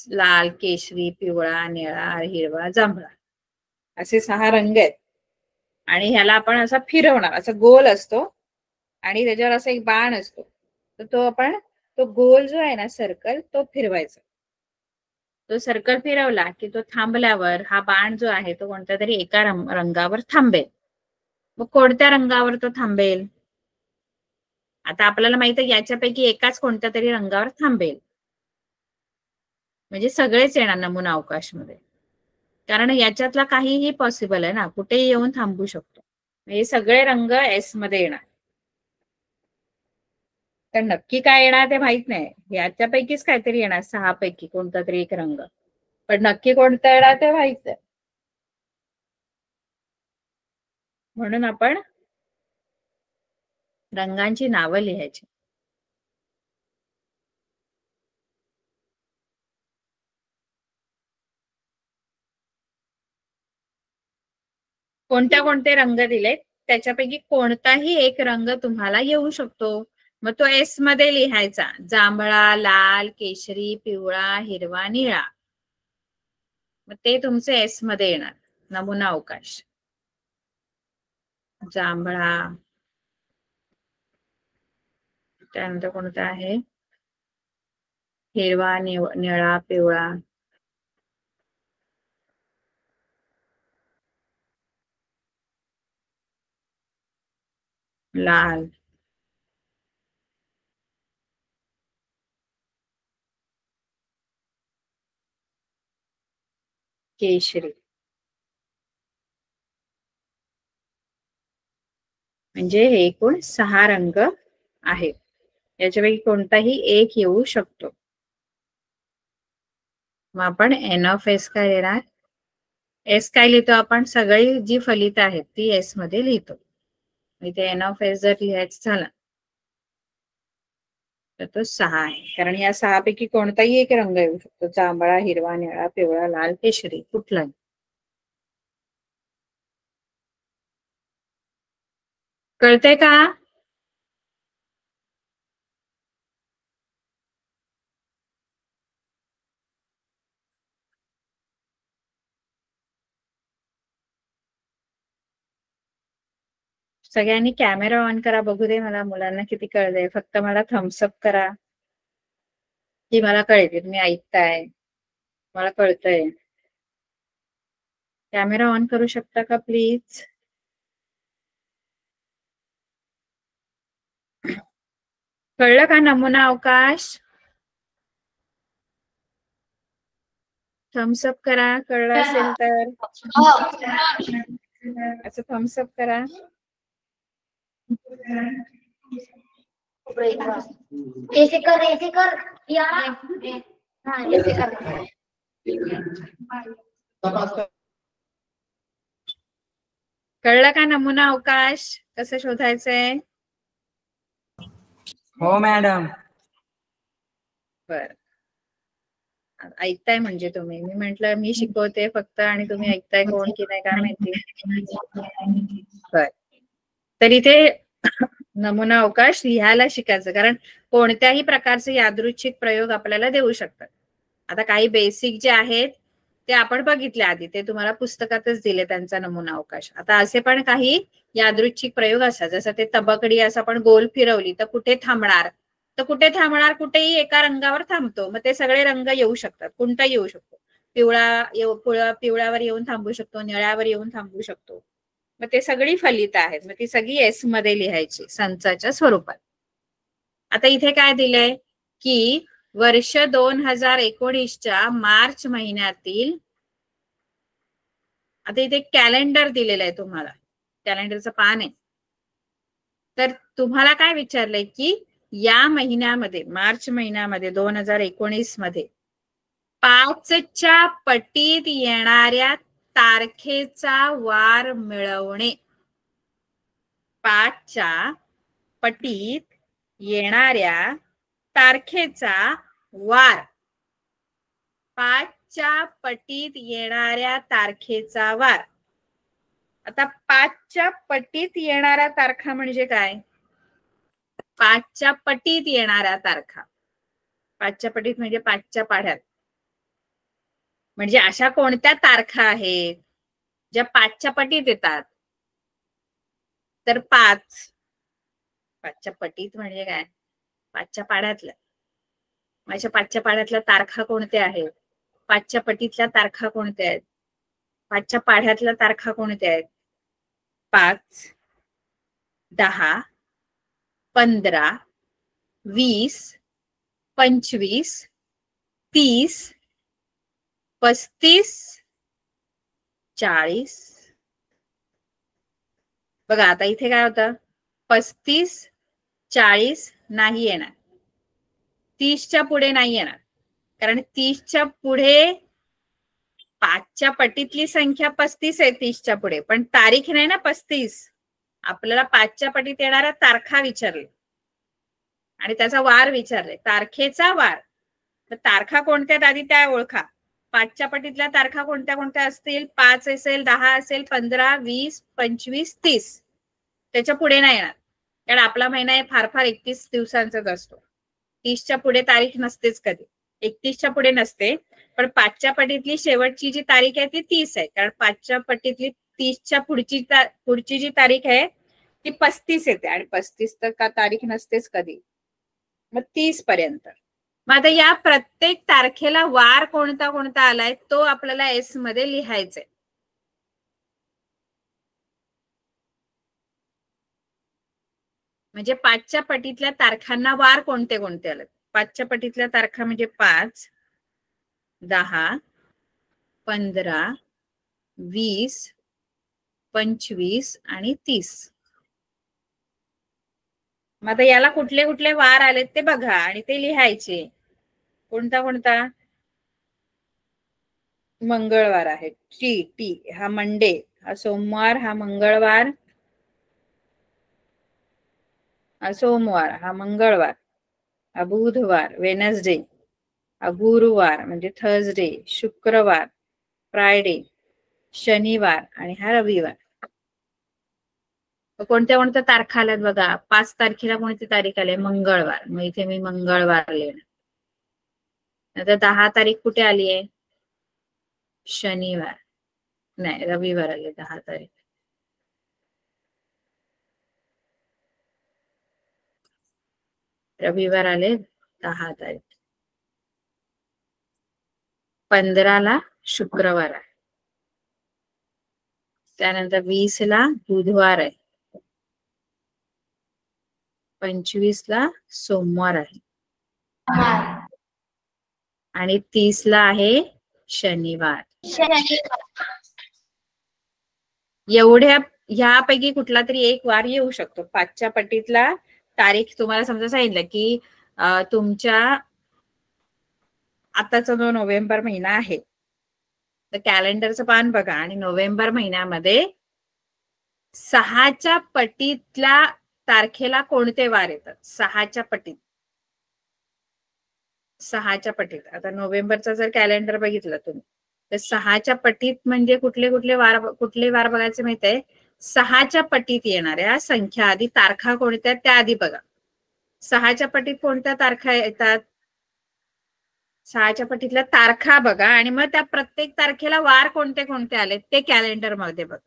लाल, केशरी, पिवळा, निळा, हिरवा, जांभळा असे 6 रंग आहेत आणि ह्याला आपण असा फिरवणार. असा गोल असतो आणि त्याच्यावर असा एक बाण असतो. तर तो गोल जो आहे ना सर्कल तो फिरवायचा. तो सर्कल फिरवला की तो थांबल्यावर हा बाण जो आहे तो कोणत्या तरी एका रंगावर थांबेल. मग कोणत्या रंगावर तो थांबेल? आता आपल्याला माहित आहे याच्यापैकी एकाच कोणत्या तरी रंगावर थांबेल. म्हणजे सगळेच येणार नमुना अवकाशमध्ये. कारण याच्यातला काहीही पॉसिबल आहे ना, कुठेही येऊन थांबू शकतो. हे सगळे रंग एस मध्ये येणार. तर नक्की काय येणार ते माहित नाही. याच्यापैकीच काहीतरी येणार. 6 पैकी कोणता तरी एक रंग. पण नक्की कोणता येणार ते माहित नाही. म्हणून आपण रंगांची नावं लिहायची. कोणत्या कोणते रंग दिलेत त्याच्यापैकी कोणताही एक रंग तुम्हाला येऊ शकतो. मग तो एस मध्ये लिहायचा. जांभळा, लाल, केशरी, पिवळा, हिरवा, निळा. मग ते तुमचे एस मध्ये येणार नमुना अवकाश. जांभळा, त्यानंतर कोणता आहे हिरवा, निळा, पिवळा, लाल, केशरी. म्हणजे हे एकूण 6 रंग आहेत. याच्यापैकी कोणताही एक येऊ शकतो. मग आपण एन ऑफ एस काय देणार? एस काय लिहितो आपण? सगळी जी फलित आहेत ती एस मध्ये लिहितो. इथे एन ऑफ एस जर लिहायचं झाला तर तो 6 आहे. कारण या 6 पैकी कोणताही एक रंग येऊ शकतो. जांभळा, हिरवा, निळा, पिवळा, लाल, केशरी कुठलाही. कळतंय का? सगळ्यांनी कॅमेरा ऑन करा, बघू दे मला मुलांना किती कळलंय. फक्त मला थम्सअप करा की मला कळते तुम्ही ऐकताय, मला कळतंय. कॅमेरा ऑन करू शकता का प्लीज? कळलं का नमुना अवकाश? थम्सअप करा कळलं असेल तर. असं थम्सअप करा. ऐसे कर या हाँ ऐसे कर. कळलं का नमुना अवकाश कसं शोधायचंय? हो मॅडम. बर, ऐकताय म्हणजे तुम्ही. मी म्हंटल मी शिकवते फक्त आणि तुम्ही ऐकताय कोण की नाही काय माहिती. बर, तर इथे नमुना अवकाश लिहायला शिकायचं. कारण कोणत्याही प्रकारचे यादृच्छिक प्रयोग आपल्याला देऊ शकतात. आता काही बेसिक जे आहेत ते आपण बघितले आधी, ते तुम्हाला पुस्तकातच दिले त्यांचा नमुना अवकाश. आता असे पण काही यादृच्छिक प्रयोग असतात, जसं ते तबकडी असं आपण गोल फिरवली तर कुठे थांबणार, तर कुठे थांबणार, कुठेही एका रंगावर थांबतो. मग ते सगळे रंग येऊ शकतात, कोणता येऊ शकतो, पिवळ्यावर येऊन थांबू शकतो, निळ्यावर येऊन थांबू शकतो. मग ते सगळी फलित आहेत, मग ती सगळी एस मध्ये लिहायची संचाच्या स्वरूपात. आता इथे काय दिलंय की वर्ष 2019च्या मार्च महिन्यातील, आता इथे कॅलेंडर दिलेलं आहे तुम्हाला, कॅलेंडरचं पान आहे. तर तुम्हाला काय विचारलंय की या महिन्यामध्ये, मार्च महिन्यामध्ये 2019 मध्ये 5च्या पटीत येणाऱ्या तारखेचा वार मिळवणे. 5च्या पटीत येणाऱ्या तारखेचा वार, 5च्या पटीत येणाऱ्या तारखेचा वार. आता 5च्या पटीत येणाऱ्या तारखा म्हणजे काय? 5च्या पटीत येणाऱ्या तारखा, 5च्या पटीत म्हणजे 5च्या पाढ्यात. म्हणजे अशा कोणत्या तारखा आहेत ज्या 5च्या पटीत येतात? तर 5च्या पटीत म्हणजे काय? 5च्या पाढ्यातल्या. माझ्या 5च्या पाढ्यातल्या तारखा कोणत्या आहेत? 5च्या पटीतल्या तारखा कोणत्या आहेत? 5च्या पाढ्यातल्या तारखा कोणत्या आहेत? 5, 10, 15, 20, 25, 30, 35, 40. बघा आता इथे काय होतं, 35, 40 नाही येणार, 30च्या पुढे नाही येणार, कारण 30च्या पुढे 5च्या पटीतली संख्या 35 आहे 30च्या पुढे, पण तारीख नाही ना 35. आपल्याला 5च्या पटीत येणाऱ्या तारखा विचारले आणि त्याचा वार विचारले, तारखेचा वार. तर तारखा कोणत्या आधी त्या ओळखा. 5च्या पटीतल्या तारखा कोणत्या कोणत्या असतील? 5 असेल, 10 असेल, 15, 20, 25, 30. त्याच्या पुढे नाही येणार, कारण आपला महिना हे फार फार 31 दिवसांचाच असतो. 30च्या पुढे तारीख नसतेच कधी, 31च्या पुढे नसते. पण 5च्या पटीतली शेवटची जी तारीख आहे ती 30 आहे, कारण 5च्या पटीतली 30च्या पुढची जी तारीख आहे ती 35 येते, आणि 35 तर का तारीख नसतेच कधी, मग 30 पर्यंत. मग आता या प्रत्येक तारखेला वार कोणता कोणता आलाय तो आपल्याला एस मध्ये लिहायचंय. म्हणजे 5च्या पटीतल्या तारखांना वार कोणते कोणते आले? 5च्या पटीतल्या तारखा म्हणजे 5, 10, 15, 20, 25 आणि 30. मग आता याला कुठले कुठले वार आलेत ते बघा आणि ते लिहायचे. कोणता कोणता? मंगळवार आहे, टी हा मंडे, हा सोमवार, हा मंगळवार, हा सोमवार, हा मंगळवार, हा बुधवार वेनसडे, हा गुरुवार म्हणजे थर्सडे, शुक्रवार फ्रायडे, शनिवार आणि हा रविवार. कोणत्या कोणत्या तारखा आल्यात बघा. 5 तारखेला कोणती तारीख आली? मंगळवार, मग इथे मी मंगळवार लिहिणार. आता 10 तारीख कुठे आली आहे? शनिवार, नाही रविवार आले 10 तारीख. रविवार आले 10 तारीख. 15ला शुक्रवार आहे, त्यानंतर 20ला बुधवार आहे, 25ला सोमवार आहे आणि 30ला आहे शनिवार. एवढ्या ह्यापैकी कुठला तरी एक वार येऊ शकतो. 5च्या पटीतला तारीख तुम्हाला समजा सांगितलं की तुमच्या आताचा जो नोव्हेंबर महिना आहे तर कॅलेंडरचं पान बघा आणि नोव्हेंबर महिन्यामध्ये 6च्या पटीतल्या तारखेला कोणते वार येतात? 6च्या पटीत, 6च्या पटीत. आता नोव्हेंबरचा जर कॅलेंडर बघितलं तुम्ही तर 6च्या पटीत म्हणजे कुठले वार बघायचे माहित आहे? 6च्या पटीत येणाऱ्या संख्या आधी तारखा कोणत्या त्या आधी बघा. 6च्या पटीत कोणत्या तारखा येतात? 6च्या पटीतल्या तारखा बघा आणि मग त्या प्रत्येक तारखेला वार कोणते कोणते आले ते कॅलेंडर मध्ये बघ.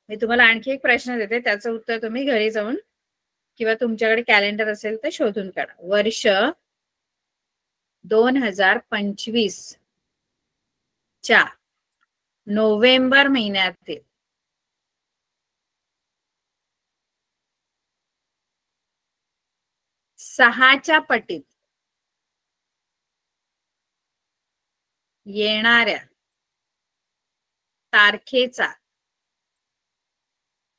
मी तुम्हाला आणखी एक प्रश्न देते, त्याचं उत्तर तुम्ही घरी जाऊन किंवा तुमच्याकडे कॅलेंडर असेल तर शोधून काढा. वर्ष 2025 च्या नोव्हेंबर महिन्यातील 6च्या पटीत येणाऱ्या तारखेचा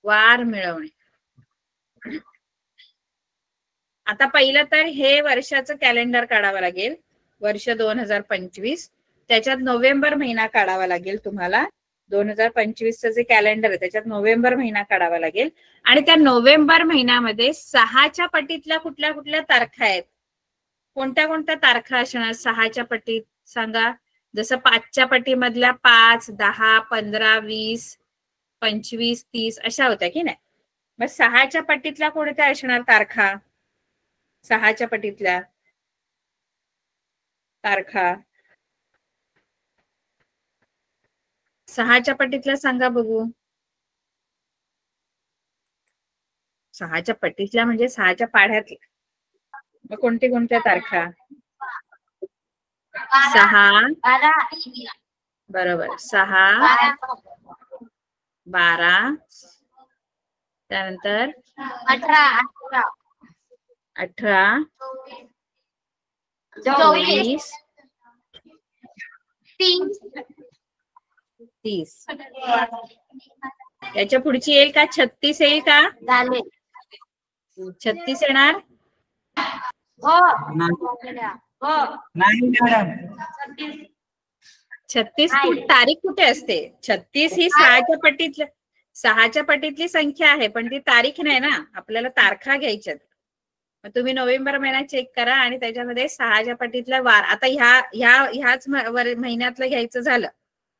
वार मिळवणे. आता पहिलं तर हे वर्षाचं कॅलेंडर काढावं लागेल, वर्ष 2025. त्याच्यात नोव्हेंबर महिना काढावा लागेल तुम्हाला. 2025चं जे कॅलेंडर आहे त्याच्यात नोव्हेंबर महिना काढावा लागेल आणि त्या नोव्हेंबर महिन्यामध्ये 6च्या पटीतल्या कुठल्या कुठल्या तारखा आहेत, कोणत्या कोणत्या तारखा असणार 6च्या पटीत सांगा. जसं 5च्या पटीमधल्या 5, 10, 15, 20, 25, 30 अशा होत्या की नाही. मग 6च्या पटीतल्या कोणत्या असणार तारखा, 6च्या पटीतल्या तारखा 6च्या पटीतल्या सांगा बघू. 6च्या पटीतल्या म्हणजे 6च्या पाढ्यातल्या. मग कोणत्या कोणत्या तारखा? 6 बरोबर, 6, 12, त्यानंतर 18, 24, 30. याच्या पुढची येईल का? 36 येईल का? 36 येणार? नाही मॅडम. 36 तारीख कुठे असते? 36 ही 6च्या पटीतली संख्या आहे, पण ती तारीख नाही ना, आपल्याला तारखा घ्यायच्यात. मग तुम्ही नोव्हेंबर महिना चेक करा आणि त्याच्यामध्ये 6च्या पटीतला वार. आता ह्याच महिन्यातलं घ्यायचं झालं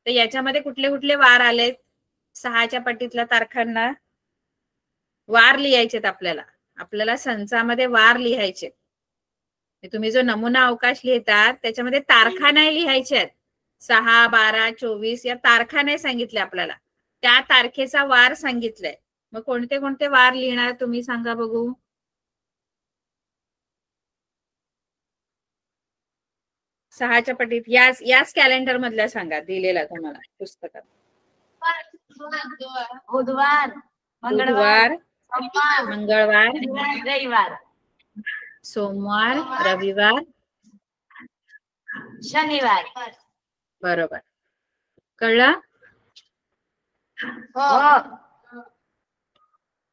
तर याच्यामध्ये कुठले कुठले वार आलेत? 6च्या पटीतल्या तारखांना वार लिहायचेत आपल्याला संचामध्ये वार लिहायचे. तुम्ही जो नमुना अवकाश लिहितात त्याच्यामध्ये तारखा नाही लिहायच्यात. 6, 12, 24 या तारखा नाही सांगितल्या आपल्याला, त्या तारखेचा वार सांगितलंय. मग कोणते कोणते वार लिहिणार तुम्ही सांगा बघू. सहाच्या पटीत याच कॅलेंडर मधल्या सांगा, दिलेला तुम्हाला पुस्तकात. बुधवार, मंगळवार, रविवार, सोमवार, रविवार, शनिवार. बरोबर, कळलं?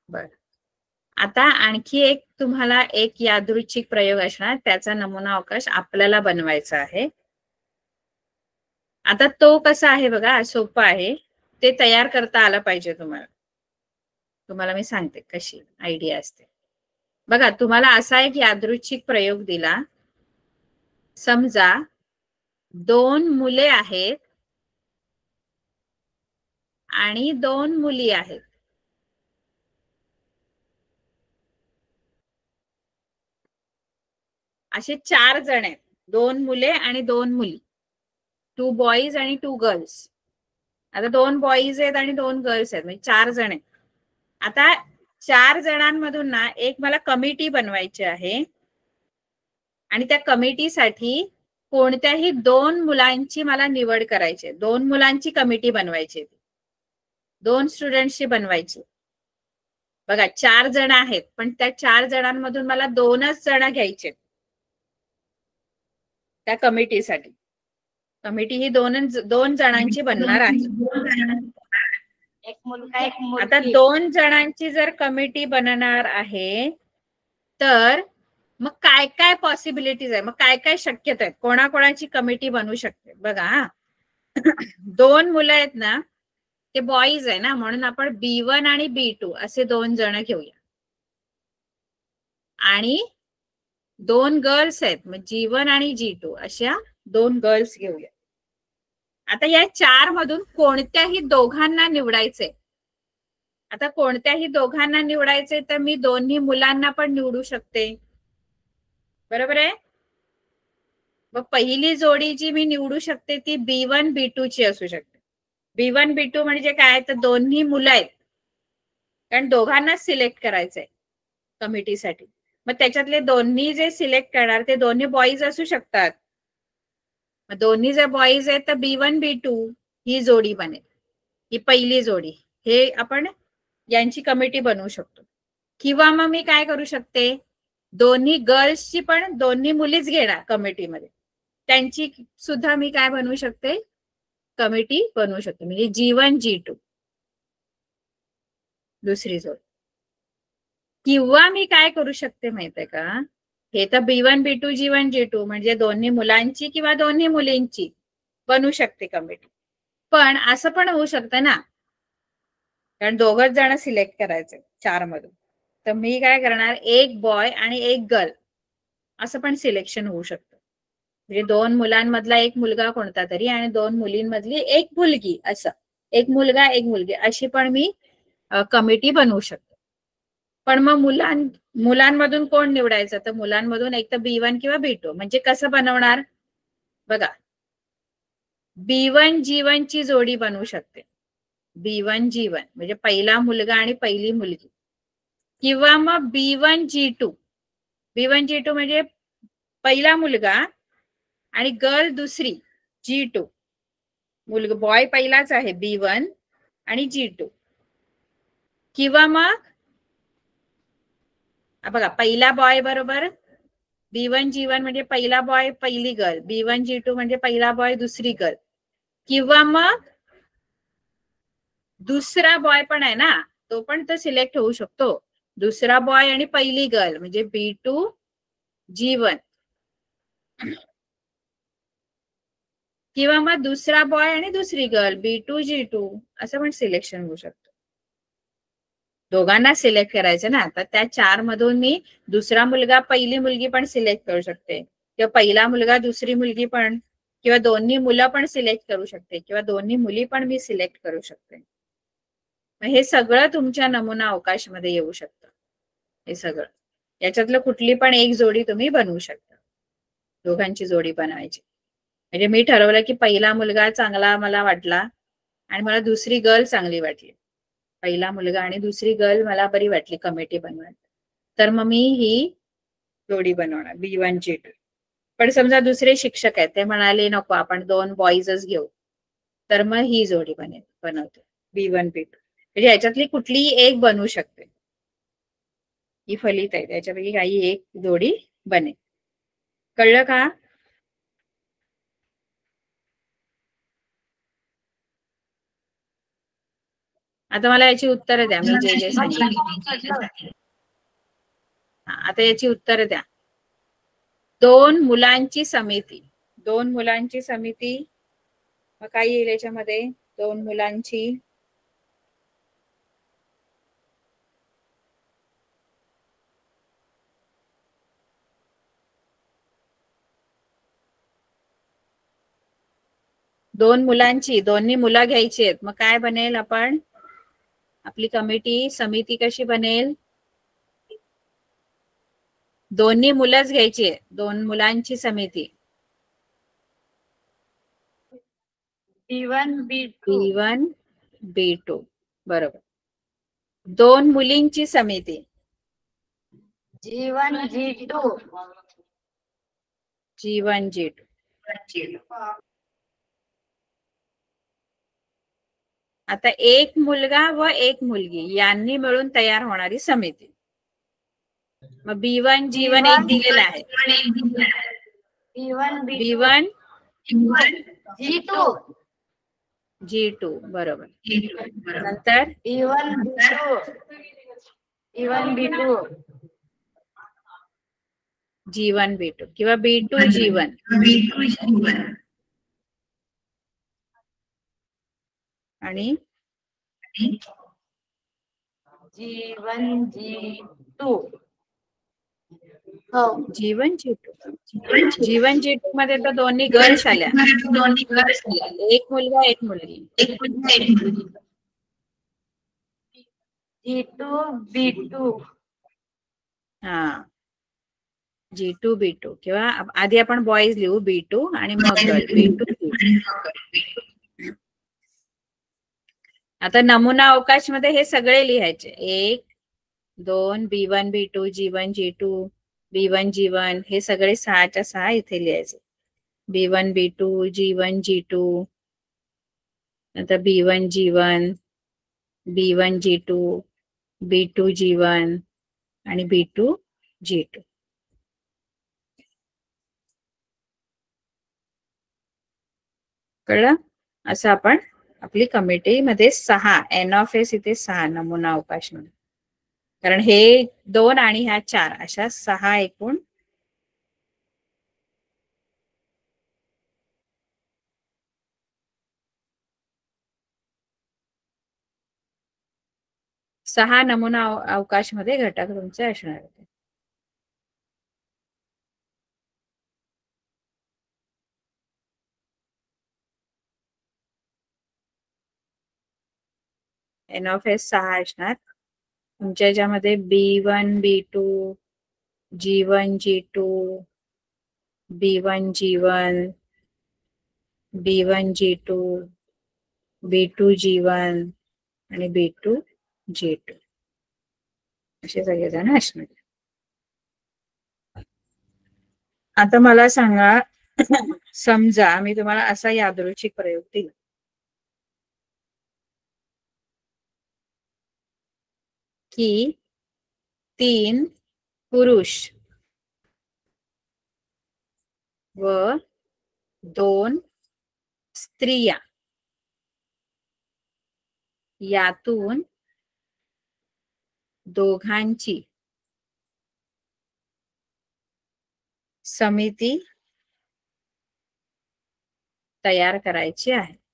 बर, आता आणखी एक तुम्हाला एक यादृच्छिक प्रयोग असणार, त्याचा नमुना अवकाश आपल्याला बनवायचा आहे. आता तो कसा आहे बघा, सोपा आहे, ते तयार करता आलं पाहिजे तुम्हाला मी सांगते कशी आयडिया असते. बघा, तुम्हाला असा एक यादृच्छिक प्रयोग दिला. समजा 2 मुले आहेत आणि 2 मुली आहेत. असे 4 जण आहेत, 2 मुले आणि 2 मुली, 2 बॉईज आणि 2 गर्ल्स. आता 2 बॉईज आहेत आणि 2 गर्ल्स आहेत, म्हणजे 4 जण आहेत. आता 4 जणांमधून ना एक मला कमिटी बनवायची आहे आणि त्या कमिटीसाठी कोणत्याही 2 मुलांची मला निवड करायची. 2 मुलांची कमिटी बनवायची, 2 स्टुडंट्सची बनवायची. बघा, 4 जण आहेत, पण त्या 4 जणांमधून मला 2च जण घ्यायचे त्या कमिटीसाठी. कमिटी ही 2 जणांची बनणार आहे. एक मुलगा, एक मुलगी. आता 2 जणांची जर कमिटी बनणार आहे तर मग काय काय पॉसिबिलिटीज आहे, मग काय काय शक्यता आहेत, कोणाकोणाची कमिटी बनवू शकते. बघा, 2 मुलं आहेत ना, ते बॉईज आहे ना, म्हणून आपण B1 आणि B2 असे 2 जण घेऊया. आणि 2 गर्ल्स आहेत, मग G1 आणि G2 अशा 2 गर्ल्स घेऊया. आता या 4 मधून कोणत्याही दोघांना निवडायचे. आता कोणत्याही दोघांना निवडायचे तर मी दोन्ही मुलांना पण निवडू शकते, बरोबर आहे. मग पहिली जोडी जी मी निवडू शकते ती B1 B2 ची असू शकते. B1 B2 म्हणजे काय, तर दोन्ही मुलं आहेत, कारण दोघांनाच सिलेक्ट करायचंय कमिटीसाठी. मग त्याच्यातले दोन्ही जे सिलेक्ट करणार ते दोन्ही बॉईज असू शकतात. मग दोन्ही जर बॉईज आहेत तर B1 B2 ही जोडी बनेल, ही पहिली जोडी. हे आपण यांची कमिटी बनवू शकतो. किंवा मग मी काय करू शकते, दोन्ही गर्ल्सची पण दोन्ही मुलीच घेणार कमिटीमध्ये, त्यांची सुद्धा मी काय बनवू शकते, कमिटी बनवू शकते. म्हणजे G1 G2 दुसरी जोड. किंवा मी काय करू शकते माहितीये का, हे तर B1 B2 G1 G2 म्हणजे दोन्ही मुलांची किंवा दोन्ही मुलींची बनवू शकते कमिटी. पण असं पण होऊ शकतं ना, कारण दोघच जण सिलेक्ट करायचे 4 मधून, तर मी काय करणार, एक बॉय आणि एक गर्ल असं पण सिलेक्शन होऊ शकतं. म्हणजे 2 मुलांमधला एक मुलगा कोणता तरी आणि 2 मुलींमधली एक मुलगी, असं एक मुलगा एक मुलगी अशी पण मी कमिटी बनवू शकते. पण मग मुलांमधून कोण निवडायचं, तर मुलांमधून एक तर B1 किंवा B2. म्हणजे कसं बनवणार बघा, B1 G1 ची जोडी बनवू शकते. B1 G1 म्हणजे पहिला मुलगा आणि पहिली मुलगी. किंवा मग B1 G2. B1 G2 म्हणजे पहिला मुलगा आणि गर्ल दुसरी G2. मुलगा बॉय पहिलाच आहे B1 आणि G2. किंवा मग बघा, पहिला बॉय बरोबर B1 G1 म्हणजे पहिला बॉय पहिली गर्ल, B1 G2 म्हणजे पहिला बॉय दुसरी गर्ल. किंवा मग दुसरा बॉय पण आहे ना, तो पण तर सिलेक्ट होऊ शकतो. दुसरा बॉय आणि पहिली गर्ल म्हणजे B2 G1. किंवा मग दुसरा बॉय आणि दुसरी गर्ल B2 G2 असं पण सिलेक्शन होऊ शकतं. दोघांना सिलेक्ट करायचं ना, तर त्या 4 मधून मी दुसरा मुलगा पहिली मुलगी पण सिलेक्ट करू शकते, किंवा पहिला मुलगा दुसरी मुलगी पण, किंवा दोन्ही मुलं पण सिलेक्ट करू शकते, किंवा दोन्ही मुली पण मी सिलेक्ट करू शकते. हे सगळं तुमच्या नमुना अवकाशमध्ये येऊ शकतं. हे सगळं याच्यातलं कुठली पण एक जोडी तुम्ही बनवू शकता. दोघांची जोडी बनवायची. म्हणजे मी ठरवलं की पहिला मुलगा चांगला मला वाटला आणि मला दुसरी गर्ल चांगली वाटली, पहिला मुलगा आणि दुसरी गर्ल मला बरी वाटली कमिटी बनवायला, तर मग मी ही जोडी बनवणार B1 G2. पण समजा दुसरे शिक्षक आहेत, ते म्हणाले नको आपण 2 बॉईजच घेऊ, तर मग ही जोडी बनवते B1 B2. म्हणजे याच्यातली कुठलीही एक बनवू शकते. ही फलित आहे, त्याच्यापैकी काही एक जोडी बनेल. कळलं का? आता मला याची उत्तरं द्या, मी जे सांगितलं. आता याची उत्तरं द्या. 2 मुलांची समिती. 2 मुलांची समिती, मग काय येईल याच्यामध्ये, 2 मुलांची दोन्ही मुलं घ्यायची आहेत. मग काय बनेल, आपण आपली कमिटी समिती कशी बनेल, दोन्ही मुलंच घ्यायची आहे, 2 मुलांची समिती. B1 B2 बरोबर. 2 मुलींची समिती G1 G2. G1 G2. आता एक मुलगा व एक मुलगी यांनी मिळून तयार होणारी समिती. मग B1 G1 एक दिलेला आहे, B1 G2 G2 बरोबर. नंतर B1 B2 G1 B2 किंवा B2 G1 आणि G1 G2. हो, G1 G2 मध्ये तर दोन्ही गर्ल्स आल्या, एक मुलगा एक मुलगी. G2 B2. हा, G2 B2 किंवा आधी आपण बॉईज लिहू B2 आणि मग गर्ल B2 आता नमुना अवकाश मध्ये हे सगळे लिहायचे 1 2 B1 B2 G1 G2 B1 G1 हे सगळे 6च्या 6 इथे लिहायचे B1 B2 G1 G2 नंतर B1 G1 B1 G2 B2 G1 आणि B2 G2 कळलं असं आपण आपली कमिटी मध्ये 6 N(S) इथे 6 नमुना अवकाश म्हणून कारण हे 2 आणि ह्या 4 अशा 6 एकूण सहा नमुना अवकाश मध्ये घटक तुमचे असणार होते N(S) 6 असणार तुमच्या याच्यामध्ये B1 B2 G1 G2 B1 G1 B1 G2 B2 G1 आणि B2 G2 असे सगळेजण असणार आता मला सांगा समजा मी तुम्हाला असा यादृच्छिक प्रयोग दिला की 3 पुरुष व 2 स्त्रिया यातून दोघांची समिती तयार करायची आहे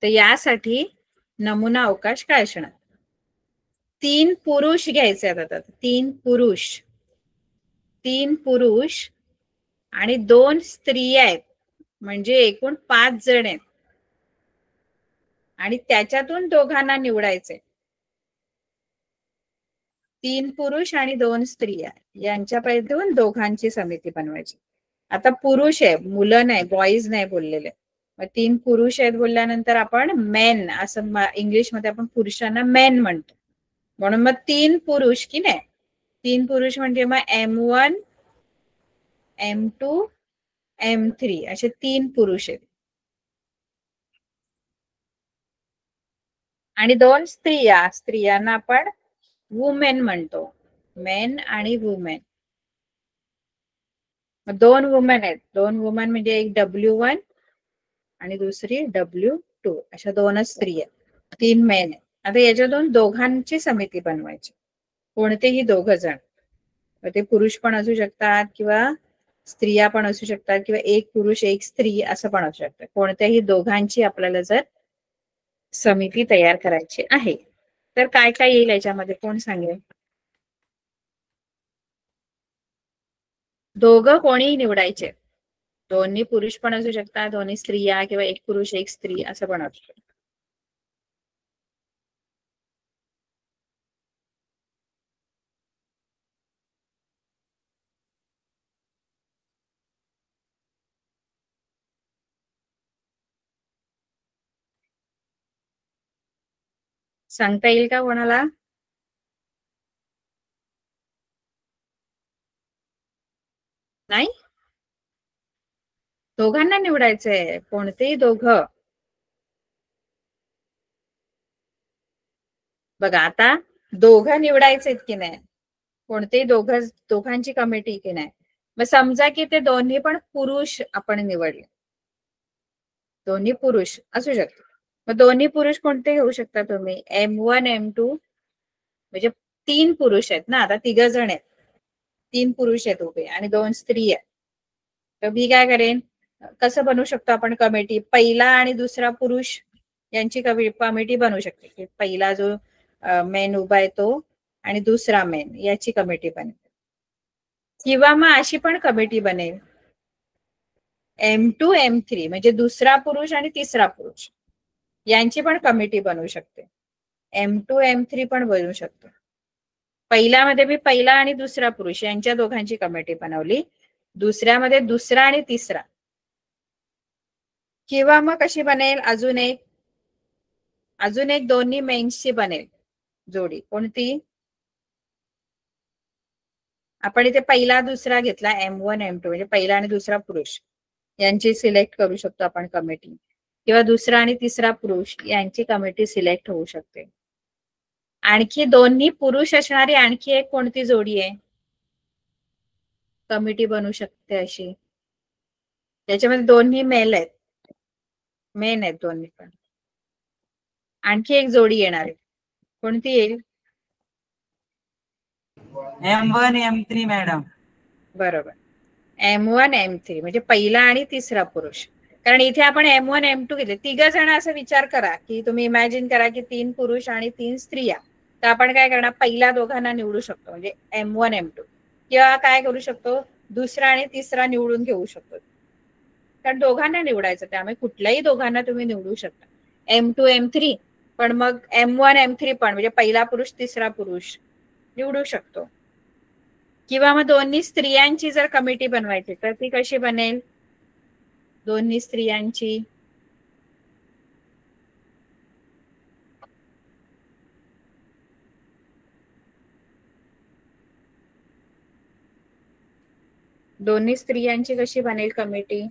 तर यासाठी नमुना अवकाश काय असणार 3 पुरुष घ्यायचे आता 3 पुरुष आणि 2 स्त्रिया आहेत म्हणजे एकूण 5 जण आहेत आणि त्याच्यातून दोघांना निवडायचे 3 पुरुष आणि 2 स्त्रिया यांच्यापैकी दोघांची समिती बनवायची आता पुरुष आहे मुलं नाही बॉईज नाही बोललेले मग 3 पुरुष आहेत बोलल्यानंतर आपण मेन असं इंग्लिश मध्ये आपण पुरुषांना मेन म्हणतो म्हणून मग 3 पुरुष की नाही 3 पुरुष म्हणजे मग M1 M2 M3 असे 3 पुरुष आहेत आणि 2 स्त्रियांना आपण वुमेन म्हणतो मेन आणि वुमेन 2 वुमेन आहेत 2 वुमेन म्हणजे एक W1 आणि दुसरी W2 अशा 2च स्त्रिया 3 मेन आहेत आता याच्यातून दोघांची समिती बनवायची कोणतेही 2 जण ते पुरुष पण असू शकतात किंवा स्त्रिया पण असू शकतात किंवा एक पुरुष एक स्त्री असं पण असू शकतं कोणत्याही दोघांची आपल्याला जर समिती तयार करायची आहे तर काय काय येईल याच्यामध्ये कोण सांगेल दोघं कोणीही निवडायचे दोन्ही पुरुष पण असू शकतात दोन्ही स्त्रिया किंवा एक पुरुष एक स्त्री असं पण असू शकतं सांगता येईल का कोणाला नाही दोघांना निवडायचंय कोणतेही दोघं बघा आता दोघं निवडायचे की नाही कोणतेही दोघांची कमिटी की नाही मग समजा की ते दोन्ही पण पुरुष आपण निवडले दोन्ही पुरुष असू शकतात मग दोन्ही पुरुष कोणते घेऊ शकता तुम्ही M1 M2 म्हणजे 3 पुरुष आहेत ना आता 3 जण आहेत 3 पुरुष आहेत उभे आणि 2 स्त्री आहेत तर मी काय करेन कसं बनवू शकतो आपण कमिटी पहिला आणि दुसरा पुरुष यांची कमिटी बनवू शकते की पहिला जो मेन उभा आहे तो आणि दुसरा मेन याची कमिटी बनेल किंवा मग अशी पण कमिटी बनेल M2 M3 म्हणजे दुसरा पुरुष आणि तिसरा पुरुष यांची पण कमिटी बनवू शकते M2 M3 पण बनवू शकतो पहिल्यामध्ये मी पहिला आणि दुसरा पुरुष यांच्या दोघांची कमिटी बनवली, दुसऱ्यामध्ये दुसरा आणि तिसरा. किंवा मग कशी बनेल, अजून एक दोन्ही मेन्सची बनेल जोडी. कोणती? आपण इथे पहिला दुसरा घेतला, M1 M2 म्हणजे पहिला आणि दुसरा पुरुष यांची सिलेक्ट करू शकतो आपण कमिटी, किंवा दुसरा आणि तिसरा पुरुष यांची कमिटी सिलेक्ट होऊ शकते. आणखी दोन्ही पुरुष असणारी आणखी एक कोणती जोडी आहे कमिटी बनू शकते अशी? त्याच्यामध्ये दोन्ही मेन आहेत दोन्ही पण. आणखी एक जोडी येणार आहे, कोणती येईल? M1 M3 madam. बरोबर, M1 M3 म्हणजे पहिला आणि तिसरा पुरुष. कारण इथे आपण M1 M2 घेतले, 3 जण. असं विचार करा की तुम्ही इमॅजिन करा की 3 पुरुष आणि 3 स्त्रिया. तर आपण काय करणार, पहिला दोघांना निवडू शकतो म्हणजे M1 M2, किंवा काय करू शकतो, दुसरा आणि तिसरा निवडून घेऊ शकतो. कारण दोघांना निवडायचं, त्यामुळे कुठल्याही दोघांना तुम्ही निवडू शकता. M2 M3 पण मग M1 M3 पण म्हणजे पहिला पुरुष तिसरा पुरुष निवडू शकतो. किंवा मग दोन्ही स्त्रियांची जर कमिटी बनवायची तर ती कशी बनेल? दोन्ही स्त्रियांची कशी बनेल कमिटी?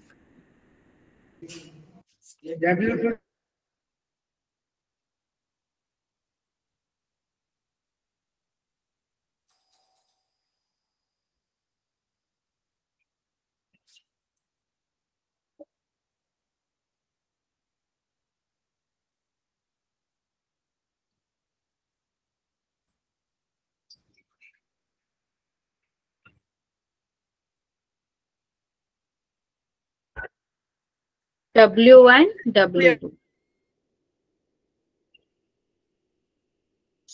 W1 W2.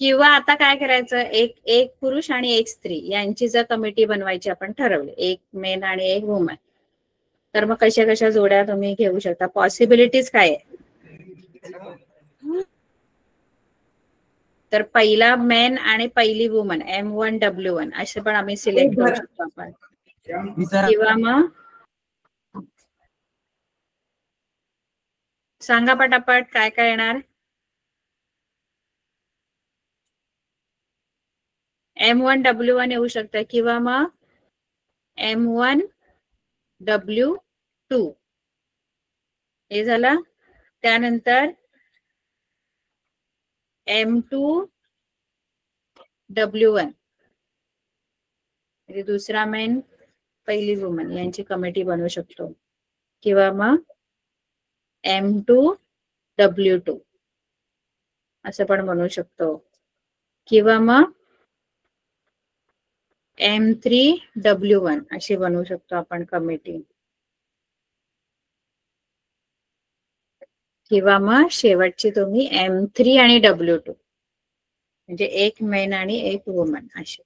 किंवा आता काय करायचं, एक पुरुष आणि एक स्त्री यांची जर कमिटी बनवायची आपण ठरवली, एक मेन आणि एक वुमन, तर मग कशा कशा जोड्या तुम्ही घेऊ शकता? पॉसिबिलिटीज काय आहे? तर पहिला मेन आणि पहिली वुमन M1 W1 असे पण आम्ही सिलेक्ट करू शकतो आपण. किंवा मग सांगा पटापट काय काय येणार? M1 W1 येऊ शकतं, किंवा मग M1 W2 हे झालं. त्यानंतर M2 W1 म्हणजे दुसरा मेन पहिली वुमन यांची कमिटी बनवू शकतो. किंवा मग M2 W2 असं पण बनवू शकतो. किंवा मग M3 W1 अशी बनवू शकतो आपण कमिटी. किंवा मग शेवटची तुम्ही M3 आणि W2 म्हणजे एक मेन आणि एक वुमन अशी.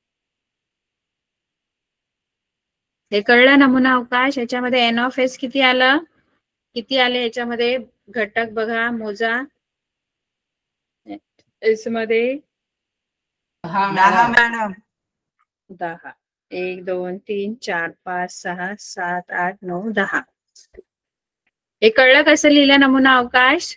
हे कळलं नमुना अवकाश? याच्यामध्ये N ऑफ S किती आलं? किती आले याच्यामध्ये घटक बघा, मोजा. S मध्ये 10 मॅडम. 10. 1 2 3 4 5 6 7 8 9 10. हे कळलं कसं लिहिलं नमुना अवकाश?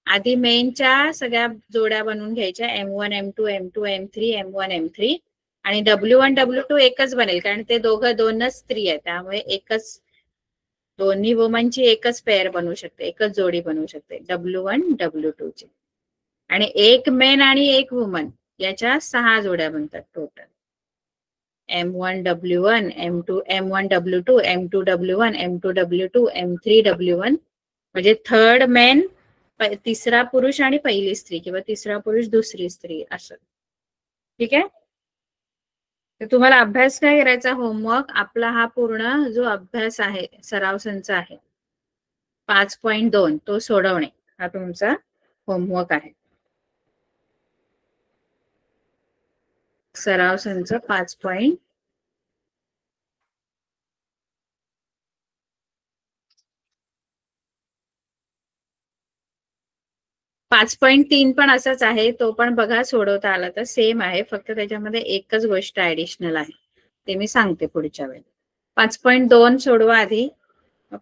आधी मेनच्या सगळ्या जोड्या बनवून घ्यायच्या, M1 M2 M2 M3 M1 M3, आणि W1 W2 एकच बनेल कारण ते दोनच स्त्री आहे, त्यामुळे एकच दोन्ही वुमनची एकच पेअर बनवू शकते, एकच जोडी बनवू शकते W1 W2 ची. आणि एक मेन आणि एक वुमन याच्या 6 जोड्या बनतात total. M1 W1 M2 M1 W2 M2 W1 M2 W2 M3 W1 म्हणजे थर्ड मेन, तिसरा पुरुष आणि पहिली स्त्री, किंवा तिसरा पुरुष दुसरी स्त्री असं. ठीक आहे. तर तुम्हाला अभ्यास काय करायचा, होमवर्क आपला हा पूर्ण जो अभ्यास आहे सराव संच आहे 5.2 तो सोडवणे हा तुमचा होमवर्क आहे. सराव संच 5.2. 5.3 पण असाच आहे, तो पण बघा सोडवता आला तर सेम आहे, फक्त त्याच्यामध्ये एकच गोष्ट ऍडिशनल आहे, ते मी सांगते पुढच्या वेळेला. 5.2 सोडवा आधी,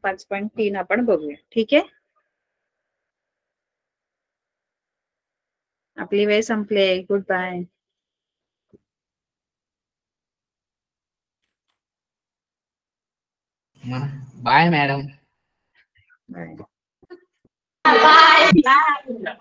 5.3 आपण बघूया. ठीक आहे, आपली वेळ संपली. Goodbye. Bye madam. Bye. Bye.